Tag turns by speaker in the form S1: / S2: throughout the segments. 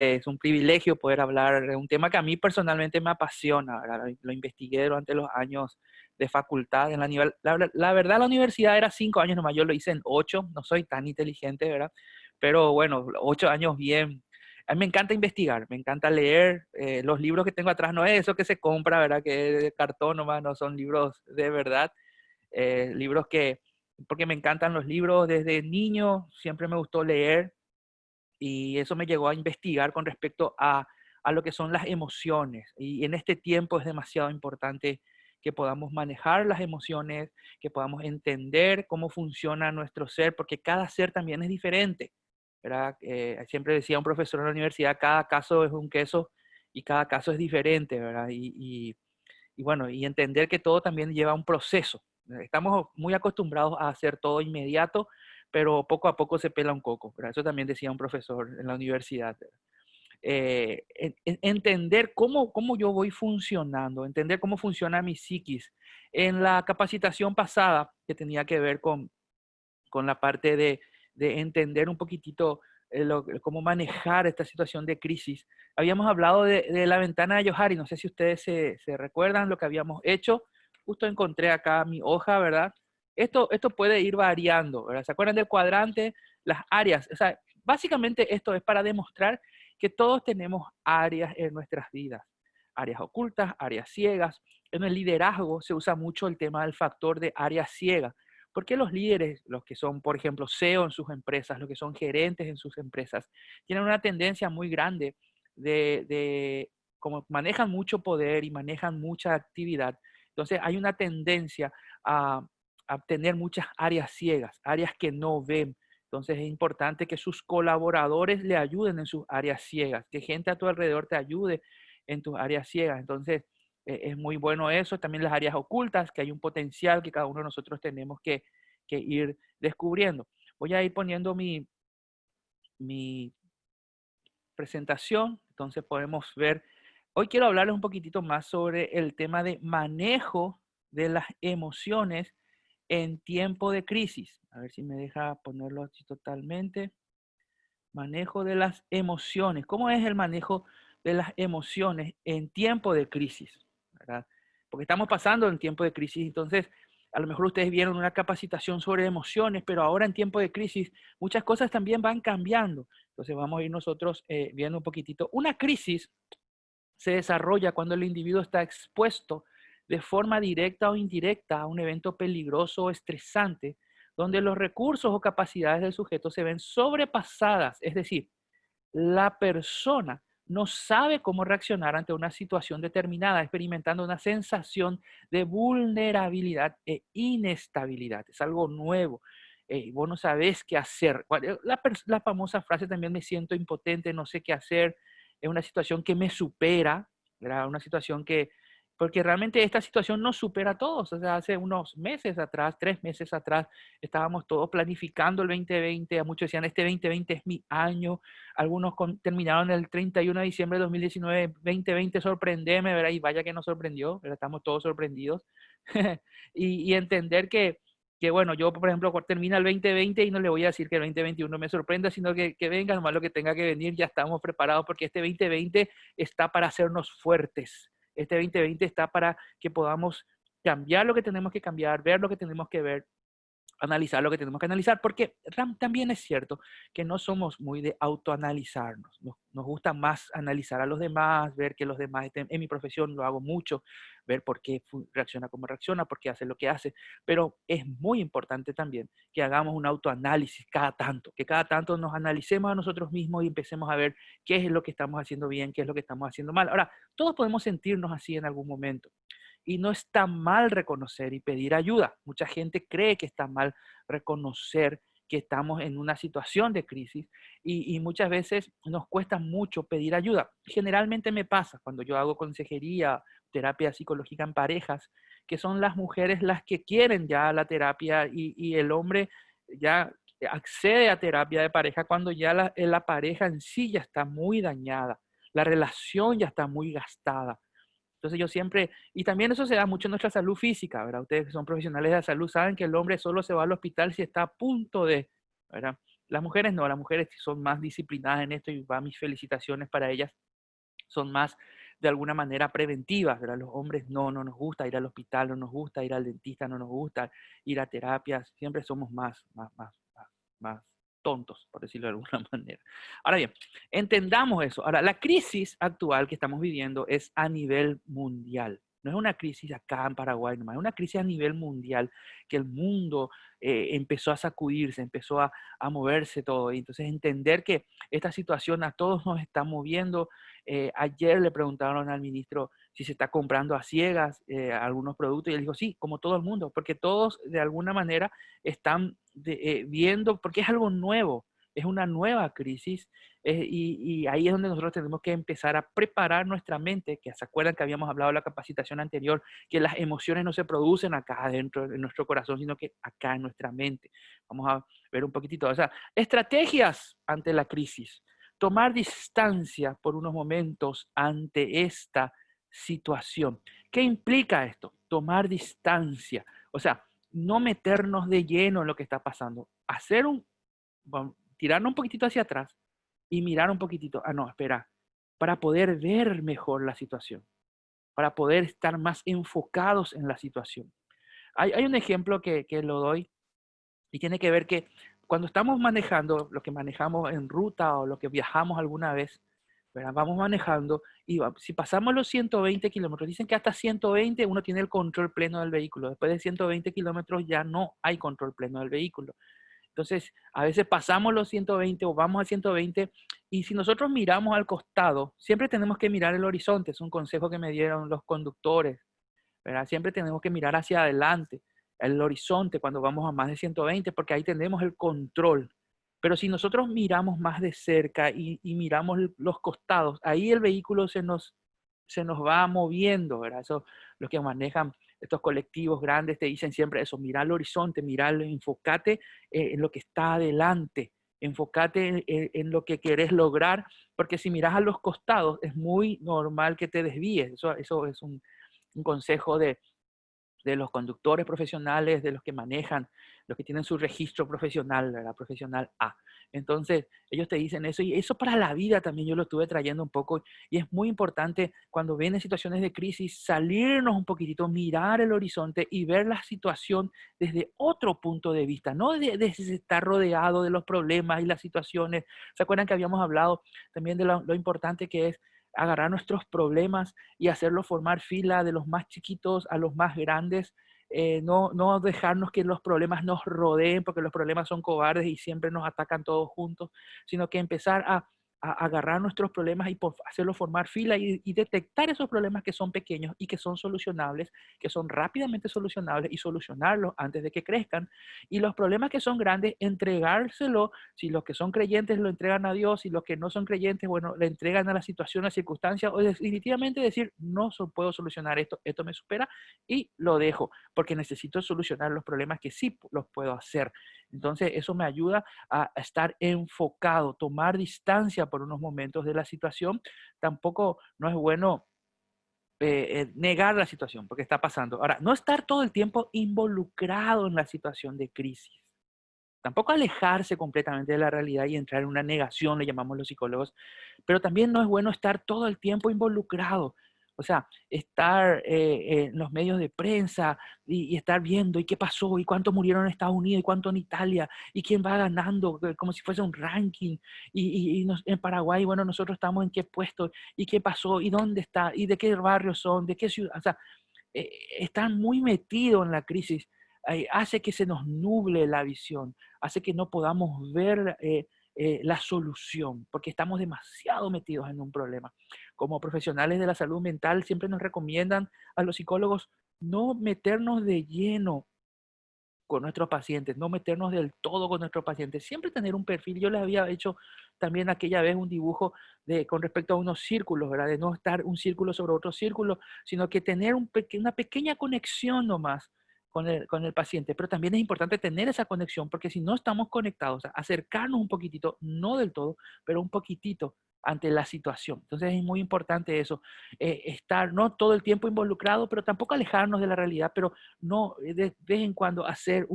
S1: es un privilegio poder hablar de un tema que a mí personalmente me apasiona, ¿verdad? Lo investigué durante los años de facultad. La verdad, la universidad era 5 años nomás, yo lo hice en 8, no soy tan inteligente, ¿verdad? Pero bueno, 8 años bien. A mí me encanta investigar, me encanta leer. Los libros que tengo atrás no es eso que se compra, ¿verdad? Que es de cartón nomás, no son libros de verdad. Libros porque me encantan los libros desde niño, siempre me gustó leer y eso me llegó a investigar con respecto a lo que son las emociones. Y en este tiempo es demasiado importante que podamos manejar las emociones, que podamos entender cómo funciona nuestro ser, porque cada ser también es diferente, ¿verdad? Siempre decía un profesor en la universidad, cada caso es un queso y cada caso es diferente, ¿verdad? Y bueno, y entender que todo también lleva un proceso. Estamos muy acostumbrados a hacer todo inmediato, pero poco a poco se pela un coco, ¿verdad? Eso también decía un profesor en la universidad. Entender cómo yo voy funcionando, entender cómo funciona mi psiquis. En la capacitación pasada, que tenía que ver con la parte de entender un poquitito cómo manejar esta situación de crisis. Habíamos hablado de la ventana de Johari, no sé si ustedes se recuerdan lo que habíamos hecho. Justo encontré acá mi hoja, ¿verdad? Esto puede ir variando, ¿verdad? ¿Se acuerdan del cuadrante? Las áreas. O sea, básicamente esto es para demostrar que todos tenemos áreas en nuestras vidas. Áreas ocultas, áreas ciegas. En el liderazgo se usa mucho el tema del factor de áreas ciegas. ¿Por qué los líderes, los que son, por ejemplo, CEO en sus empresas, los que son gerentes en sus empresas, tienen una tendencia muy grande como manejan mucho poder y manejan mucha actividad? Entonces hay una tendencia a, a tener muchas áreas ciegas, áreas que no ven. Entonces es importante que sus colaboradores le ayuden en sus áreas ciegas, que gente a tu alrededor te ayude en tus áreas ciegas. Entonces, es muy bueno eso. También las áreas ocultas, que hay un potencial que cada uno de nosotros tenemos que ir descubriendo. Voy a ir poniendo mi presentación, entonces podemos ver. Hoy quiero hablarles un poquitito más sobre el tema de manejo de las emociones en tiempo de crisis. A ver si me deja ponerlo así totalmente. Manejo de las emociones. ¿Cómo es el manejo de las emociones en tiempo de crisis? ¿Verdad? Porque estamos pasando en tiempo de crisis, entonces a lo mejor ustedes vieron una capacitación sobre emociones, pero ahora en tiempo de crisis muchas cosas también van cambiando. Entonces vamos a ir nosotros viendo un poquitito. Una crisis se desarrolla cuando el individuo está expuesto de forma directa o indirecta a un evento peligroso o estresante, donde los recursos o capacidades del sujeto se ven sobrepasadas, es decir, la persona no sabe cómo reaccionar ante una situación determinada, experimentando una sensación de vulnerabilidad e inestabilidad. Es algo nuevo. Vos no sabés qué hacer. La famosa frase también, me siento impotente, no sé qué hacer. Es una situación que me supera, ¿verdad? Una situación porque realmente esta situación nos supera a todos. O sea, hace unos meses atrás, 3 meses atrás, estábamos todos planificando el 2020. A muchos decían, este 2020 es mi año. Algunos terminaron el 31 de diciembre de 2019, 2020, sorprendeme, ¿verdad? Y vaya que nos sorprendió, ¿verdad? Estamos todos sorprendidos. y entender bueno, yo, por ejemplo, termina el 2020 y no le voy a decir que el 2021 me sorprenda, sino que venga nomás lo que tenga que venir, ya estamos preparados porque este 2020 está para hacernos fuertes. Este 2020 está para que podamos cambiar lo que tenemos que cambiar, ver lo que tenemos que ver, analizar lo que tenemos que analizar, porque también es cierto que no somos muy de autoanalizarnos. Nos gusta más analizar a los demás, ver que los demás estén. En mi profesión lo hago mucho, ver por qué reacciona como reacciona, por qué hace lo que hace, pero es muy importante también que hagamos un autoanálisis cada tanto, que cada tanto nos analicemos a nosotros mismos y empecemos a ver qué es lo que estamos haciendo bien, qué es lo que estamos haciendo mal. Ahora, todos podemos sentirnos así en algún momento. Y no está mal reconocer y pedir ayuda. Mucha gente cree que está mal reconocer que estamos en una situación de crisis y muchas veces nos cuesta mucho pedir ayuda. Generalmente me pasa cuando yo hago consejería, terapia psicológica en parejas, que son las mujeres las que quieren ya la terapia y el hombre ya accede a terapia de pareja cuando ya la pareja en sí ya está muy dañada, la relación ya está muy gastada. Entonces yo siempre, y también eso se da mucho en nuestra salud física, ¿verdad? Ustedes que son profesionales de la salud saben que el hombre solo se va al hospital si está a punto de, ¿verdad? Las mujeres no, las mujeres sí son más disciplinadas en esto y va mis felicitaciones para ellas, son más de alguna manera preventivas, ¿verdad? Los hombres no nos gusta ir al hospital, no nos gusta ir al dentista, no nos gusta ir a terapias, siempre somos más tontos, por decirlo de alguna manera. Ahora bien, entendamos eso. Ahora, la crisis actual que estamos viviendo es a nivel mundial. No es una crisis acá en Paraguay nomás, es una crisis a nivel mundial, que el mundo empezó a sacudirse, empezó a moverse todo. Y entonces entender que esta situación a todos nos está moviendo. Ayer le preguntaron al ministro si se está comprando a ciegas algunos productos y él dijo, sí, como todo el mundo, porque todos de alguna manera están viendo, porque es algo nuevo, es una nueva crisis y ahí es donde nosotros tenemos que empezar a preparar nuestra mente, que se acuerdan que habíamos hablado en la capacitación anterior, que las emociones no se producen acá adentro de nuestro corazón, sino que acá en nuestra mente. Vamos a ver un poquitito, o sea, estrategias ante la crisis. Tomar distancia por unos momentos ante esta situación. ¿Qué implica esto? Tomar distancia. O sea, no meternos de lleno en lo que está pasando. Tirarnos un poquitito hacia atrás y mirar un poquitito. Ah, no, espera. Para poder ver mejor la situación. Para poder estar más enfocados en la situación. Hay un ejemplo que lo doy y tiene que ver que cuando estamos manejando, lo que manejamos en ruta o lo que viajamos alguna vez, ¿verdad? Vamos manejando y si pasamos los 120 kilómetros, dicen que hasta 120 uno tiene el control pleno del vehículo. Después de 120 kilómetros ya no hay control pleno del vehículo. Entonces, a veces pasamos los 120 o vamos a 120 y si nosotros miramos al costado, siempre tenemos que mirar el horizonte. Es un consejo que me dieron los conductores, ¿verdad? Siempre tenemos que mirar hacia adelante, el horizonte cuando vamos a más de 120, porque ahí tenemos el control. Pero si nosotros miramos más de cerca y miramos los costados, ahí el vehículo se nos va moviendo, ¿verdad? Eso, los que manejan estos colectivos grandes te dicen siempre eso, mira el horizonte, miralo, enfócate en lo que está adelante, enfócate en lo que querés lograr, porque si miras a los costados es muy normal que te desvíes. Eso es un consejo de los conductores profesionales, de los que manejan, los que tienen su registro profesional, la profesional A. Entonces, ellos te dicen eso y eso para la vida también yo lo estuve trayendo un poco y es muy importante cuando vienen situaciones de crisis salirnos un poquitito, mirar el horizonte y ver la situación desde otro punto de vista, no desde estar rodeado de los problemas y las situaciones. ¿Se acuerdan que habíamos hablado también de lo importante que es agarrar nuestros problemas y hacerlos formar fila de los más chiquitos a los más grandes? No dejarnos que los problemas nos rodeen, porque los problemas son cobardes y siempre nos atacan todos juntos, sino que empezar a agarrar nuestros problemas y hacerlos formar fila y detectar esos problemas que son pequeños y que son solucionables, que son rápidamente solucionables y solucionarlos antes de que crezcan. Y los problemas que son grandes, entregárselo. Si los que son creyentes lo entregan a Dios, y los que no son creyentes, bueno, le entregan a la situación, a la circunstancia, o definitivamente decir, no puedo solucionar esto, esto me supera y lo dejo, porque necesito solucionar los problemas que sí los puedo hacer. Entonces, eso me ayuda a estar enfocado, tomar distancia por unos momentos de la situación. Tampoco no es bueno negar la situación, porque está pasando. Ahora, no estar todo el tiempo involucrado en la situación de crisis. Tampoco alejarse completamente de la realidad y entrar en una negación, le llamamos los psicólogos, pero también no es bueno estar todo el tiempo involucrado. O sea, estar en los medios de prensa y estar viendo y qué pasó y cuántos murieron en Estados Unidos y cuánto en Italia y quién va ganando, como si fuese un ranking. En Paraguay, bueno, nosotros estamos en qué puesto y qué pasó y dónde está y de qué barrio son, de qué ciudad. O sea, estar muy metido en la crisis hace que se nos nuble la visión, hace que no podamos ver la solución, porque estamos demasiado metidos en un problema. Como profesionales de la salud mental, siempre nos recomiendan a los psicólogos no meternos de lleno con nuestros pacientes, no meternos del todo con nuestros pacientes, siempre tener un perfil. Yo les había hecho también aquella vez un dibujo con respecto a unos círculos, ¿verdad? De no estar un círculo sobre otro círculo, sino que tener una pequeña conexión nomás con el paciente. Pero también es importante tener esa conexión, porque si no estamos conectados, acercarnos un poquitito, no del todo, pero un poquitito ante la situación. Entonces es muy importante eso, estar no todo el tiempo involucrado, pero tampoco alejarnos de la realidad, pero no de vez en cuando hacer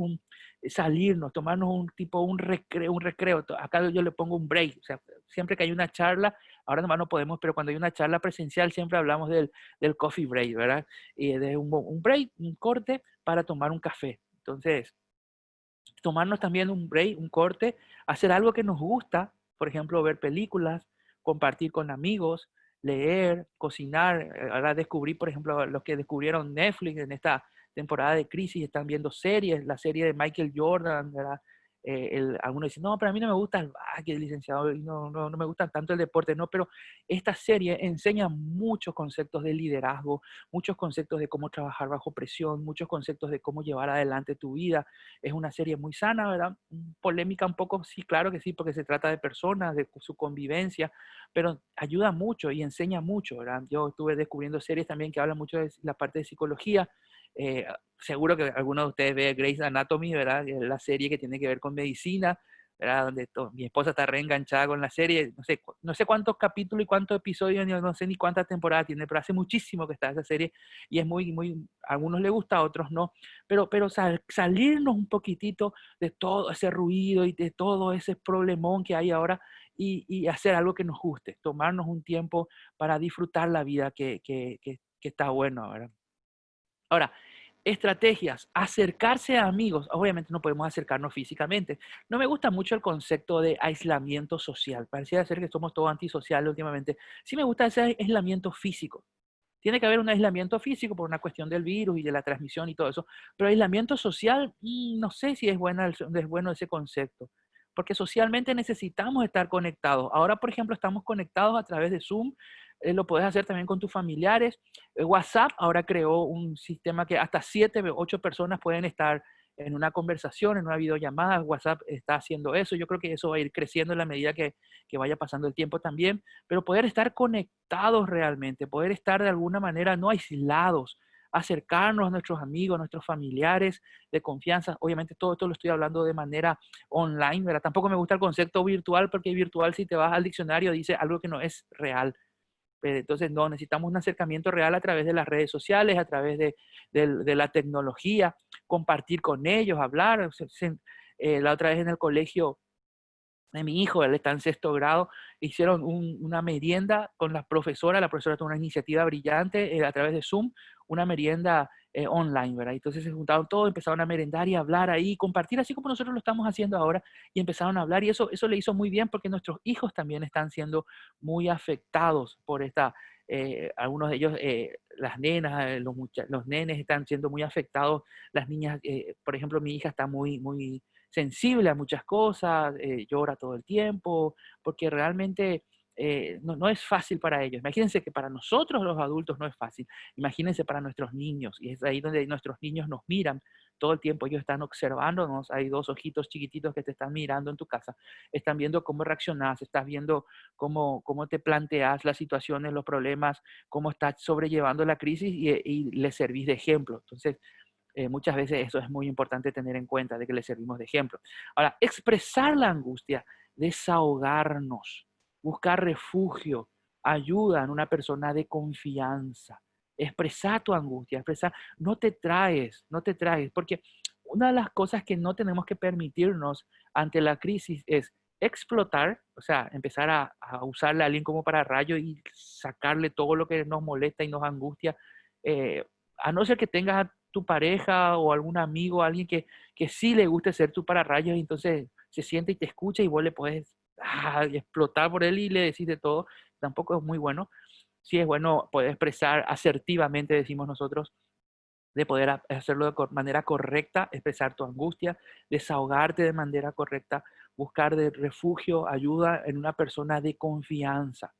S1: salirnos, tomarnos un recreo. Acá yo le pongo un break, o sea, siempre que hay una charla, ahora nomás no podemos, pero cuando hay una charla presencial siempre hablamos del coffee break, ¿verdad? Y de un break, un corte para tomar un café. Entonces, tomarnos también un break, un corte, hacer algo que nos gusta, por ejemplo, ver películas, compartir con amigos, leer, cocinar. Ahora descubrí, por ejemplo, los que descubrieron Netflix en esta temporada de crisis, están viendo series, la serie de Michael Jordan, ¿verdad? Algunos dicen, no, pero a mí no me gusta el básquet, licenciado, y no me gusta tanto el deporte, no, pero esta serie enseña muchos conceptos de liderazgo, muchos conceptos de cómo trabajar bajo presión, muchos conceptos de cómo llevar adelante tu vida. Es una serie muy sana, ¿verdad? Polémica un poco, sí, claro que sí, porque se trata de personas, de su convivencia, pero ayuda mucho y enseña mucho, ¿verdad? Yo estuve descubriendo series también que hablan mucho de la parte de psicología. Seguro que algunos de ustedes ve Grey's Anatomy, ¿verdad? Es la serie que tiene que ver con medicina, ¿verdad? Donde mi esposa está reenganchada con la serie. No sé cuántos capítulos y cuántos episodios, no sé ni cuántas temporadas tiene, pero hace muchísimo que está esa serie y es a algunos les gusta, a otros no. Pero salirnos un poquitito de todo ese ruido y de todo ese problemón que hay ahora y hacer algo que nos guste, tomarnos un tiempo para disfrutar la vida que está bueno, ¿verdad? Ahora, estrategias, acercarse a amigos. Obviamente no podemos acercarnos físicamente. No me gusta mucho el concepto de aislamiento social. Parecía ser que somos todos antisociales últimamente. Sí me gusta ese aislamiento físico. Tiene que haber un aislamiento físico por una cuestión del virus y de la transmisión y todo eso, pero aislamiento social, no sé si es bueno ese concepto, porque socialmente necesitamos estar conectados. Ahora, por ejemplo, estamos conectados a través de Zoom, lo puedes hacer también con tus familiares. WhatsApp ahora creó un sistema que hasta 7 o 8 personas pueden estar en una conversación, en una videollamada. WhatsApp está haciendo eso. Yo creo que eso va a ir creciendo en la medida que vaya pasando el tiempo también, pero poder estar conectados realmente, poder estar de alguna manera no aislados, acercarnos a nuestros amigos, a nuestros familiares de confianza. Obviamente todo esto lo estoy hablando de manera online, ¿verdad? Tampoco me gusta el concepto virtual porque virtual si te vas al diccionario dice algo que no es real. Entonces, no, necesitamos un acercamiento real a través de las redes sociales, a través de la tecnología, compartir con ellos, hablar. La otra vez en el colegio de mi hijo, él está en sexto grado, hicieron una merienda con la profesora tuvo una iniciativa brillante a través de Zoom, una merienda online, ¿verdad? Entonces se juntaron todos, empezaron a merendar y a hablar ahí, compartir así como nosotros lo estamos haciendo ahora, y empezaron a hablar, y eso le hizo muy bien porque nuestros hijos también están siendo muy afectados por algunos de ellos, las nenas, los nenes están siendo muy afectados, las niñas, por ejemplo, mi hija está muy sensible a muchas cosas, llora todo el tiempo, porque realmente no es fácil para ellos. Imagínense que para nosotros los adultos no es fácil. Imagínense para nuestros niños. Y es ahí donde nuestros niños nos miran todo el tiempo. Ellos están observándonos. Hay dos ojitos chiquititos que te están mirando en tu casa. Están viendo cómo reaccionas, estás viendo cómo te planteas las situaciones, los problemas, cómo estás sobrellevando la crisis y les servís de ejemplo. Entonces, muchas veces eso es muy importante tener en cuenta, de que le servimos de ejemplo. Ahora, expresar la angustia, desahogarnos, buscar refugio, ayuda en una persona de confianza. Expresar tu angustia, no te traes, porque una de las cosas que no tenemos que permitirnos ante la crisis es explotar, o sea, empezar a usarle a alguien como para rayo y sacarle todo lo que nos molesta y nos angustia, a no ser que tengas tu pareja o algún amigo, alguien que sí le guste ser tu pararrayos y entonces se siente y te escucha y vos le puedes explotar por él y le decís de todo, tampoco es muy bueno. Sí es bueno poder expresar asertivamente, decimos nosotros, de poder hacerlo de manera correcta, expresar tu angustia, desahogarte de manera correcta, buscar de refugio, ayuda en una persona de confianza,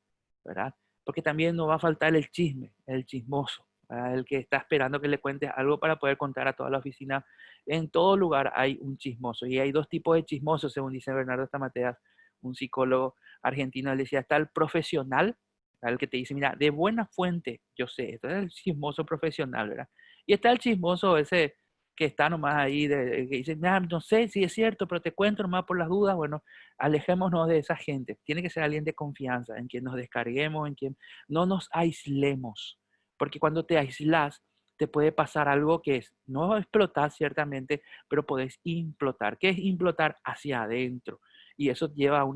S1: ¿verdad? Porque también no va a faltar el chisme, el chismoso, ¿verdad? El que está esperando que le cuentes algo para poder contar a toda la oficina. En todo lugar hay un chismoso y hay dos tipos de chismosos, según dice Bernardo Stamateas, un psicólogo argentino. Él decía, está el profesional, el que te dice, mira, de buena fuente, yo sé, esto es el chismoso profesional, ¿verdad? Y está el chismoso ese que está nomás ahí, que dice, "Nah, no sé si es cierto, pero te cuento nomás por las dudas". Bueno, alejémonos de esa gente. Tiene que ser alguien de confianza, en quien nos descarguemos, en quien no nos aislemos. Porque cuando te aíslas, te puede pasar algo que es, no explotar ciertamente, pero podés implotar. ¿Qué es implotar? Hacia adentro. Y eso lleva a,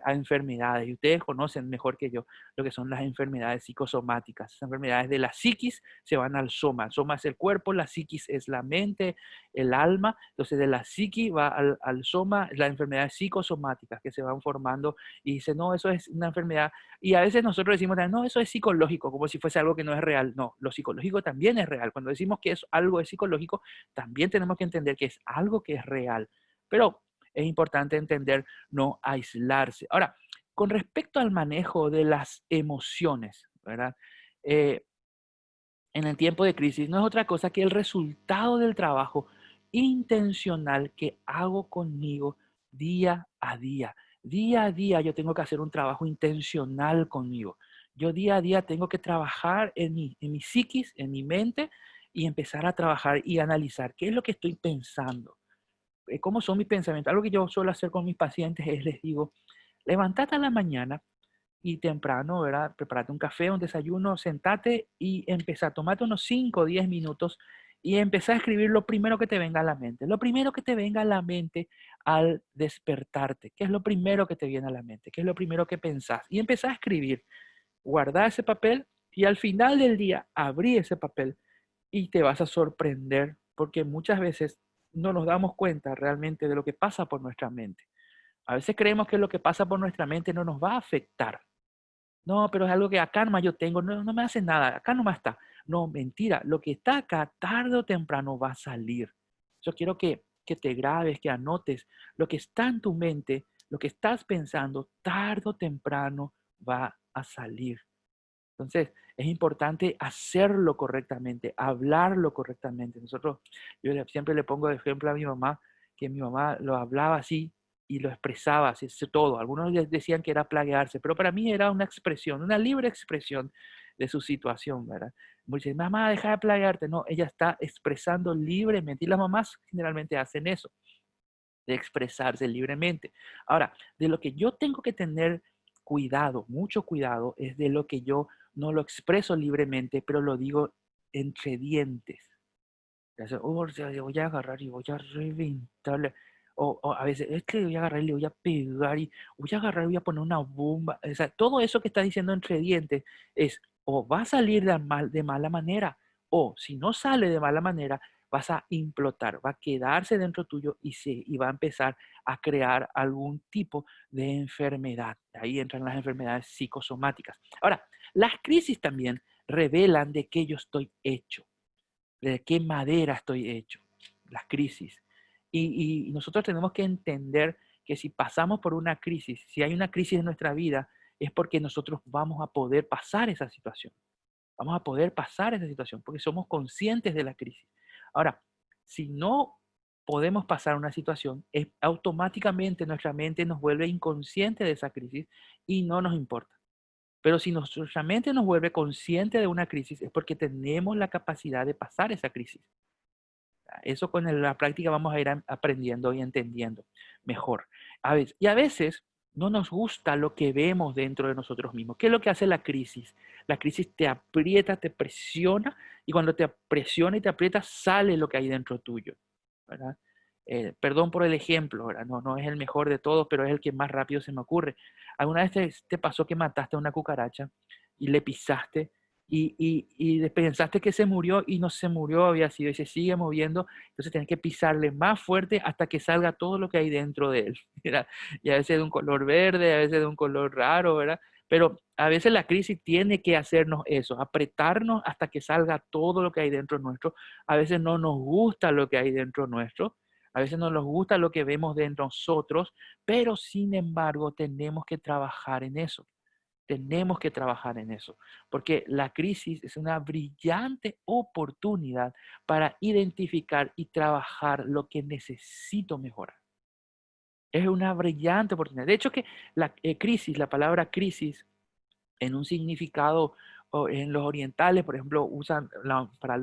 S1: a enfermedades. Y ustedes conocen mejor que yo lo que son las enfermedades psicosomáticas. Las enfermedades de la psiquis se van al soma. El soma es el cuerpo, la psiquis es la mente, el alma. Entonces de la psiquis va al soma las enfermedades psicosomáticas que se van formando y dice, no, eso es una enfermedad. Y a veces nosotros decimos, no, eso es psicológico, como si fuese algo que no es real. No, lo psicológico también es real. Cuando decimos que es algo es psicológico, también tenemos que entender que es algo que es real. Pero es importante entender, no aislarse. Ahora, con respecto al manejo de las emociones, ¿verdad? Eh, en el tiempo de crisis no es otra cosa que el resultado del trabajo intencional que hago conmigo día a día. Día a día yo tengo que hacer un trabajo intencional conmigo. Yo día a día tengo que trabajar en mi psiquis, en mi mente, y empezar a trabajar y analizar qué es lo que estoy pensando, cómo son mis pensamientos. Algo que yo suelo hacer con mis pacientes es les digo, levántate a la mañana y temprano, ¿verdad? Prepárate un café, un desayuno, sentate y empezá a tomarte unos 5 o 10 minutos y empezá a escribir lo primero que te venga a la mente. Lo primero que te venga a la mente al despertarte. ¿Qué es lo primero que te viene a la mente? ¿Qué es lo primero que pensás? Y empezá a escribir. Guardá ese papel y al final del día abrí ese papel y te vas a sorprender porque muchas veces no nos damos cuenta realmente de lo que pasa por nuestra mente. A veces creemos que lo que pasa por nuestra mente no nos va a afectar. No, pero es algo que acá nomás yo tengo, no, no me hace nada, acá nomás está. No, mentira, lo que está acá tarde o temprano va a salir. Yo quiero que te grabes, que anotes lo que está en tu mente, lo que estás pensando, tarde o temprano va a salir. Entonces, es importante hacerlo correctamente, hablarlo correctamente. Siempre le pongo de ejemplo a mi mamá, que mi mamá lo hablaba así y lo expresaba así, todo. Algunos decían que era plagiarse, pero para mí era una expresión, una libre expresión de su situación, ¿verdad? Muchos dicen, mamá, deja de plagiarte. No, ella está expresando libremente y las mamás generalmente hacen eso, de expresarse libremente. Ahora, de lo que yo tengo que tener cuidado, mucho cuidado, es de lo que yo no lo expreso libremente, pero lo digo entre dientes. O sea, le voy a agarrar y voy a reventarle. O a veces, es que voy a agarrar y le voy a pegar y voy a agarrar y voy a poner una bomba. O sea, todo eso que está diciendo entre dientes es o va a salir de mala manera, o si no sale de mala manera, vas a implotar, va a quedarse dentro tuyo y va a empezar a crear algún tipo de enfermedad. Ahí entran las enfermedades psicosomáticas. Ahora, las crisis también revelan de qué yo estoy hecho, de qué madera estoy hecho, las crisis. Y nosotros tenemos que entender que si pasamos por una crisis, si hay una crisis en nuestra vida, es porque nosotros vamos a poder pasar esa situación. Vamos a poder pasar esa situación porque somos conscientes de la crisis. Ahora, si no podemos pasar una situación, automáticamente nuestra mente nos vuelve inconsciente de esa crisis y no nos importa. Pero si nuestra mente nos vuelve consciente de una crisis es porque tenemos la capacidad de pasar esa crisis. Eso con la práctica vamos a ir aprendiendo y entendiendo mejor. Y a veces no nos gusta lo que vemos dentro de nosotros mismos. ¿Qué es lo que hace la crisis? La crisis te aprieta, te presiona y cuando te presiona y te aprieta sale lo que hay dentro tuyo, ¿verdad? Perdón por el ejemplo, ¿verdad? No, no es el mejor de todos, pero es el que más rápido se me ocurre. ¿Alguna vez te pasó que mataste a una cucaracha y le pisaste y pensaste que se murió y no se murió, había sido y se sigue moviendo? Entonces tienes que pisarle más fuerte hasta que salga todo lo que hay dentro de él, ¿verdad? Y a veces de un color verde, a veces de un color raro, ¿verdad? Pero a veces la crisis tiene que hacernos eso, apretarnos hasta que salga todo lo que hay dentro nuestro. A veces no nos gusta lo que hay dentro nuestro, a veces no nos gusta lo que vemos dentro de nosotros, pero sin embargo tenemos que trabajar en eso. Tenemos que trabajar en eso, porque la crisis es una brillante oportunidad para identificar y trabajar lo que necesito mejorar. Es una brillante oportunidad. De hecho, que la crisis, la palabra crisis, en un significado, o en los orientales, por ejemplo, usan para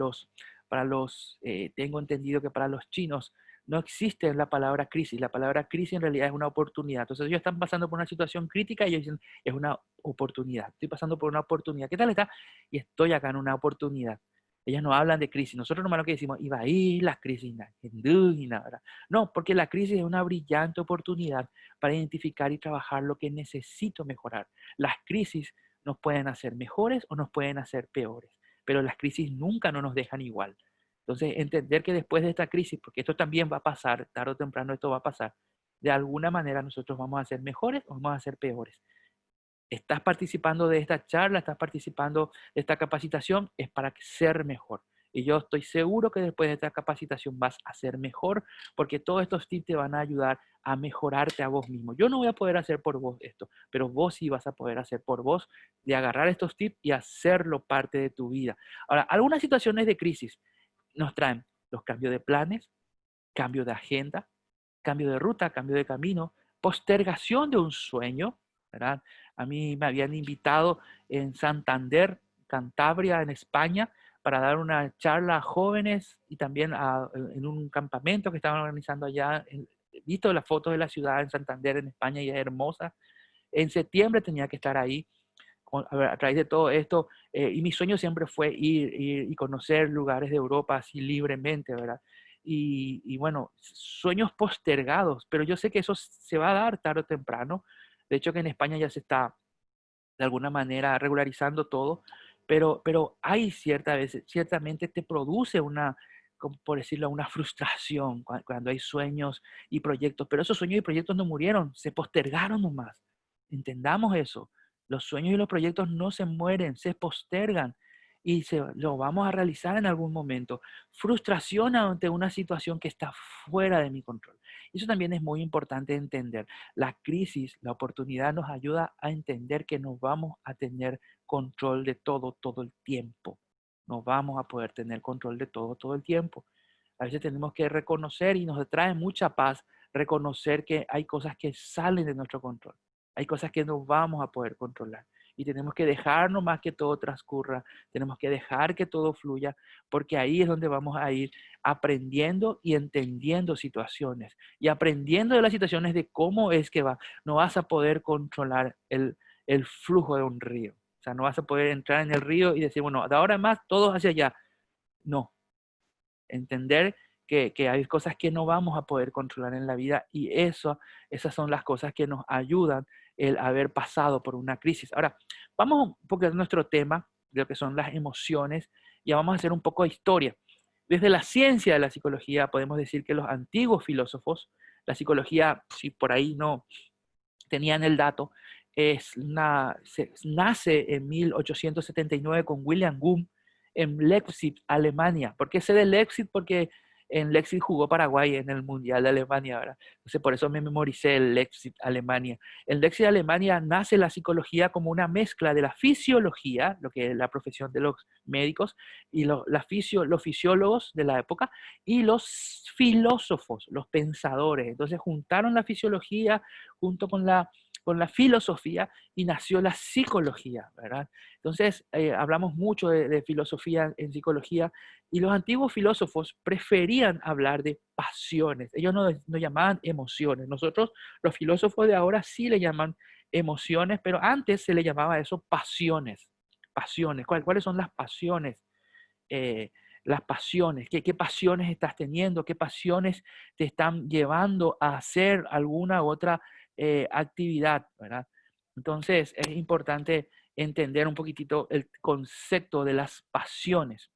S1: tengo entendido que para los chinos no existe la palabra crisis. La palabra crisis en realidad es una oportunidad. Entonces ellos están pasando por una situación crítica y ellos dicen, es una oportunidad. Estoy pasando por una oportunidad. ¿Qué tal está? Y estoy acá en una oportunidad. Ellas no hablan de crisis. Nosotros nomás lo que decimos, iba a ir las crisis, ¿verdad? No, porque la crisis es una brillante oportunidad para identificar y trabajar lo que necesito mejorar. Las crisis nos pueden hacer mejores o nos pueden hacer peores, pero las crisis nunca no nos dejan igual. Entonces, entender que después de esta crisis, porque esto también va a pasar, tarde o temprano esto va a pasar, de alguna manera nosotros vamos a ser mejores o vamos a ser peores. Estás participando de esta charla, estás participando de esta capacitación, es para ser mejor. Y yo estoy seguro que después de esta capacitación vas a ser mejor, porque todos estos tips te van a ayudar a mejorarte a vos mismo. Yo no voy a poder hacer por vos esto, pero vos sí vas a poder hacer por vos, de agarrar estos tips y hacerlo parte de tu vida. Ahora, algunas situaciones de crisis nos traen los cambios de planes, cambio de agenda, cambio de ruta, cambio de camino, postergación de un sueño, ¿verdad? A mí me habían invitado en Santander, Cantabria, en España, para dar una charla a jóvenes y también en un campamento que estaban organizando allá. He visto las fotos de la ciudad en Santander, en España, y es hermosa. En septiembre tenía que estar ahí a través de todo esto, y mi sueño siempre fue ir y conocer lugares de Europa así libremente, ¿verdad? Y bueno, sueños postergados, pero yo sé que eso se va a dar tarde o temprano. De hecho, que en España ya se está de alguna manera regularizando todo, pero hay ciertamente te produce una, como por decirlo, una frustración cuando hay sueños y proyectos, pero esos sueños y proyectos no murieron, se postergaron nomás. Entendamos eso. Los sueños y los proyectos no se mueren, se postergan y lo vamos a realizar en algún momento. Frustración ante una situación que está fuera de mi control. Eso también es muy importante entender. La crisis, la oportunidad nos ayuda a entender que no vamos a tener control de todo el tiempo. No vamos a poder tener control de todo el tiempo. A veces tenemos que reconocer y nos trae mucha paz reconocer que hay cosas que salen de nuestro control. Hay cosas que no vamos a poder controlar. Y tenemos que dejar nomás que todo transcurra. Tenemos que dejar que todo fluya, porque ahí es donde vamos a ir aprendiendo y entendiendo situaciones. Y aprendiendo de las situaciones de cómo es que va. No vas a poder controlar el flujo de un río. O sea, no vas a poder entrar en el río y decir, bueno, de ahora en más todos hacia allá. No, entender que hay cosas que no vamos a poder controlar en la vida y esas son las cosas que nos ayudan el haber pasado por una crisis. Ahora, vamos un poco a nuestro tema, de lo que son las emociones, y vamos a hacer un poco de historia. Desde la ciencia de la psicología podemos decir que los antiguos filósofos, la psicología, si por ahí no tenían el dato, nace en 1879 con William Gumm en Leipzig, Alemania. ¿Por qué sé de Leipzig? Porque en Leipzig jugó Paraguay en el Mundial de Alemania, ¿verdad? Entonces por eso me memoricé el Leipzig, Alemania. En Leipzig, Alemania nace la psicología como una mezcla de la fisiología, lo que es la profesión de los médicos, y los fisiólogos de la época, y los filósofos, los pensadores. Entonces juntaron la fisiología junto con la filosofía y nació la psicología, ¿verdad? Entonces, hablamos mucho de filosofía en psicología y los antiguos filósofos preferían hablar de pasiones. Ellos no llamaban emociones. Nosotros, los filósofos de ahora, sí le llaman emociones, pero antes se le llamaba eso pasiones. Pasiones. ¿Cuáles son las pasiones? Las pasiones, qué pasiones estás teniendo, qué pasiones te están llevando a hacer alguna u otra actividad, ¿verdad? Entonces es importante entender un poquitito el concepto de las pasiones.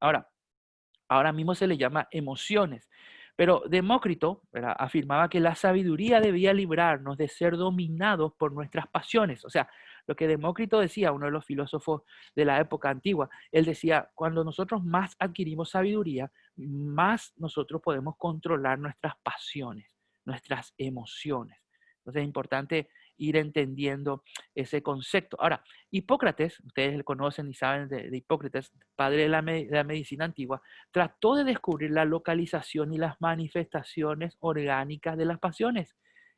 S1: Ahora mismo se le llama emociones, pero Demócrito, ¿verdad?, afirmaba que la sabiduría debía librarnos de ser dominados por nuestras pasiones. O sea, lo que Demócrito decía, uno de los filósofos de la época antigua, él decía, cuando nosotros más adquirimos sabiduría, más nosotros podemos controlar nuestras pasiones, nuestras emociones. Entonces es importante ir entendiendo ese concepto. Ahora, Hipócrates, ustedes lo conocen y saben de Hipócrates, padre de la medicina antigua, trató de descubrir la localización y las manifestaciones orgánicas de las pasiones.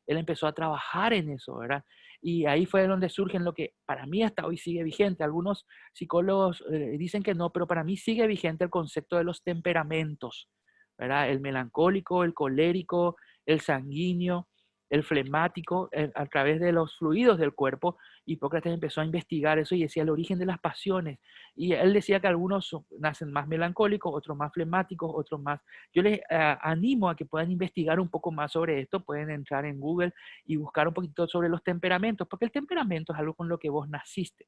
S1: Él empezó a trabajar en eso, ¿verdad? Y ahí fue donde surgen lo que para mí hasta hoy sigue vigente. Algunos psicólogos dicen que no, pero para mí sigue vigente el concepto de los temperamentos, ¿verdad? El melancólico, el colérico, el sanguíneo, el flemático, a través de los fluidos del cuerpo. Hipócrates empezó a investigar eso y decía el origen de las pasiones. Y él decía que algunos nacen más melancólicos, otros más flemáticos, otros más. Yo les animo a que puedan investigar un poco más sobre esto. Pueden entrar en Google y buscar un poquito sobre los temperamentos, porque el temperamento es algo con lo que vos naciste.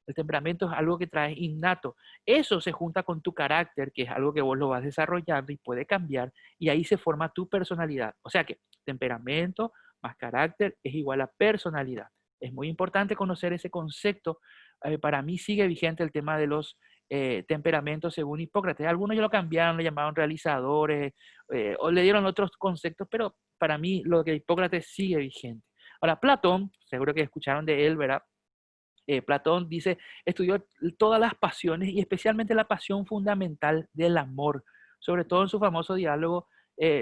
S1: El temperamento es algo que traes innato. Eso se junta con tu carácter, que es algo que vos lo vas desarrollando y puede cambiar, y ahí se forma tu personalidad. O sea que temperamento más carácter es igual a personalidad. Es muy importante conocer ese concepto. Para mí sigue vigente el tema de los temperamentos según Hipócrates. Algunos ya lo cambiaron, lo llamaron realizadores o le dieron otros conceptos, pero para mí lo que Hipócrates sigue vigente. Ahora, Platón, seguro que escucharon de él, ¿verdad? Platón dice, estudió todas las pasiones y especialmente la pasión fundamental del amor, sobre todo en su famoso diálogo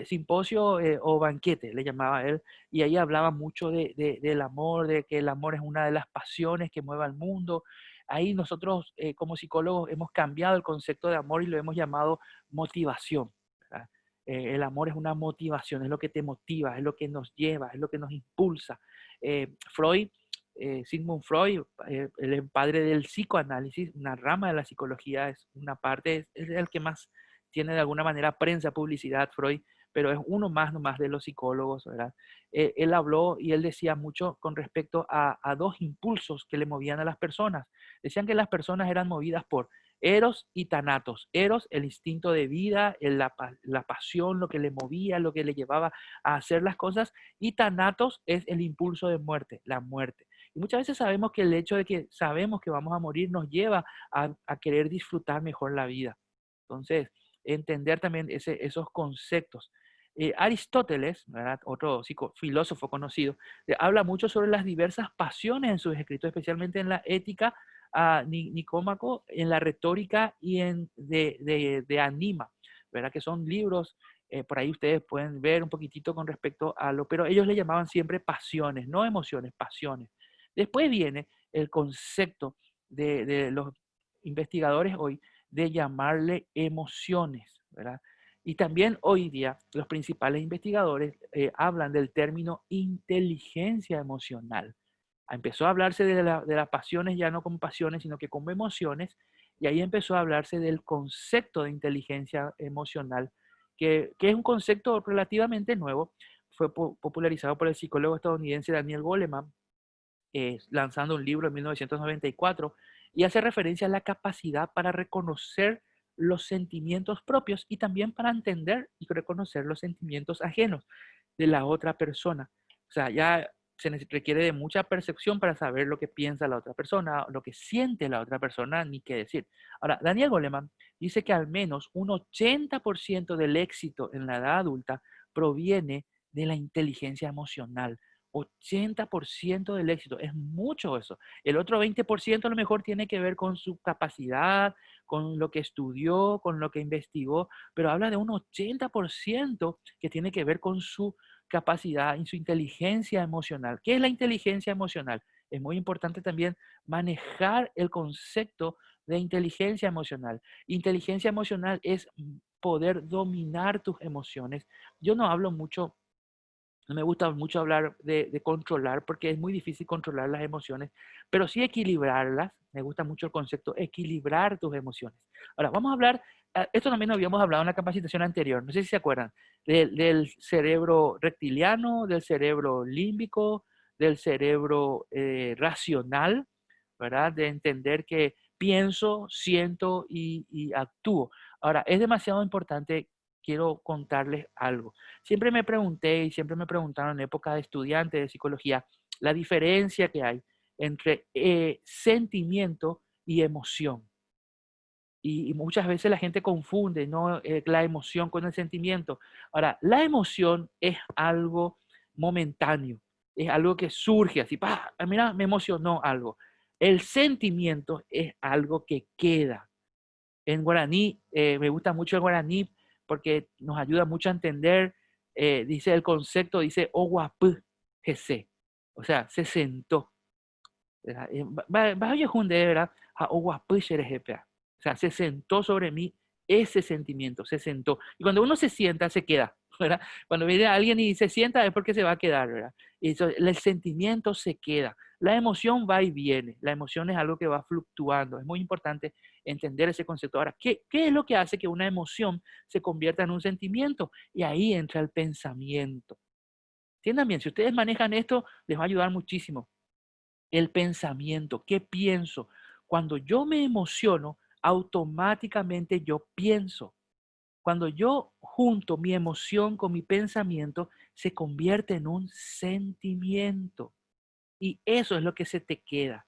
S1: simposio o banquete, le llamaba él, y ahí hablaba mucho del amor, de que el amor es una de las pasiones que mueve al mundo. Ahí nosotros como psicólogos hemos cambiado el concepto de amor y lo hemos llamado motivación, ¿verdad? El amor es una motivación, es lo que te motiva, es lo que nos lleva, es lo que nos impulsa. Freud Sigmund Freud, el padre del psicoanálisis, una rama de la psicología, es una parte, es el que más tiene de alguna manera prensa, publicidad, Freud, pero es uno más nomás de los psicólogos, ¿verdad? Él habló y él decía mucho con respecto a dos impulsos que le movían a las personas. Decían que las personas eran movidas por Eros y Thanatos. Eros, el instinto de vida, la pasión, lo que le movía, lo que le llevaba a hacer las cosas, y Thanatos es el impulso de muerte, la muerte. Y muchas veces sabemos que el hecho de que sabemos que vamos a morir nos lleva a querer disfrutar mejor la vida. Entonces, entender también esos conceptos. Aristóteles, ¿verdad? Otro filósofo conocido, habla mucho sobre las diversas pasiones en sus escritos, especialmente en la ética Nicómaco, en la retórica y de Anima, ¿verdad? Que son libros, por ahí ustedes pueden ver un poquitito con respecto a lo, pero ellos le llamaban siempre pasiones, no emociones, pasiones. Después viene el concepto de los investigadores hoy de llamarle emociones, ¿verdad? Y también hoy día los principales investigadores hablan del término inteligencia emocional. Empezó a hablarse de las pasiones ya no como pasiones, sino que como emociones, y ahí empezó a hablarse del concepto de inteligencia emocional, que es un concepto relativamente nuevo, fue popularizado por el psicólogo estadounidense Daniel Goleman, lanzando un libro en 1994 y hace referencia a la capacidad para reconocer los sentimientos propios y también para entender y reconocer los sentimientos ajenos de la otra persona. O sea, ya requiere de mucha percepción para saber lo que piensa la otra persona, lo que siente la otra persona, ni qué decir. Ahora, Daniel Goleman dice que al menos un 80% del éxito en la edad adulta proviene de la inteligencia emocional. 80% del éxito, es mucho eso. El otro 20% a lo mejor tiene que ver con su capacidad, con lo que estudió, con lo que investigó, pero habla de un 80% que tiene que ver con su capacidad y su inteligencia emocional. ¿Qué es la inteligencia emocional? Es muy importante también manejar el concepto de inteligencia emocional. Inteligencia emocional es poder dominar tus emociones. Yo no hablo mucho, no me gusta mucho hablar de controlar porque es muy difícil controlar las emociones, pero sí equilibrarlas. Me gusta mucho el concepto equilibrar tus emociones. Ahora, vamos a hablar, esto también lo habíamos hablado en la capacitación anterior, no sé si se acuerdan, del cerebro reptiliano, del cerebro límbico, del cerebro racional, ¿verdad? De entender que pienso, siento y actúo. Ahora, es demasiado importante, quiero contarles algo. Siempre me pregunté y siempre me preguntaron en época de estudiante de psicología la diferencia que hay entre sentimiento y emoción. Y muchas veces la gente confunde, ¿no? La emoción con el sentimiento. Ahora, la emoción es algo momentáneo, es algo que surge así, ¡pah! Mira, me emocionó algo. El sentimiento es algo que queda. En guaraní, me gusta mucho el guaraní porque nos ayuda mucho a entender, dice el concepto, dice Oguapú, Jesse, o sea, se sentó. ¿verdad? Vaya Junde, ¿verdad? O sea, se sentó sobre mí ese sentimiento, se sentó. Y cuando uno se sienta, se queda, ¿verdad? Cuando viene alguien y se sienta es porque se va a quedar, ¿verdad? Y eso, el sentimiento se queda. La emoción va y viene. La emoción es algo que va fluctuando. Es muy importante entender ese concepto. Ahora, ¿qué es lo que hace que una emoción se convierta en un sentimiento? Y ahí entra el pensamiento. Entiendan bien, si ustedes manejan esto, les va a ayudar muchísimo. El pensamiento, ¿qué pienso? Cuando yo me emociono, automáticamente yo pienso. Cuando yo junto mi emoción con mi pensamiento, se convierte en un sentimiento. Y eso es lo que se te queda.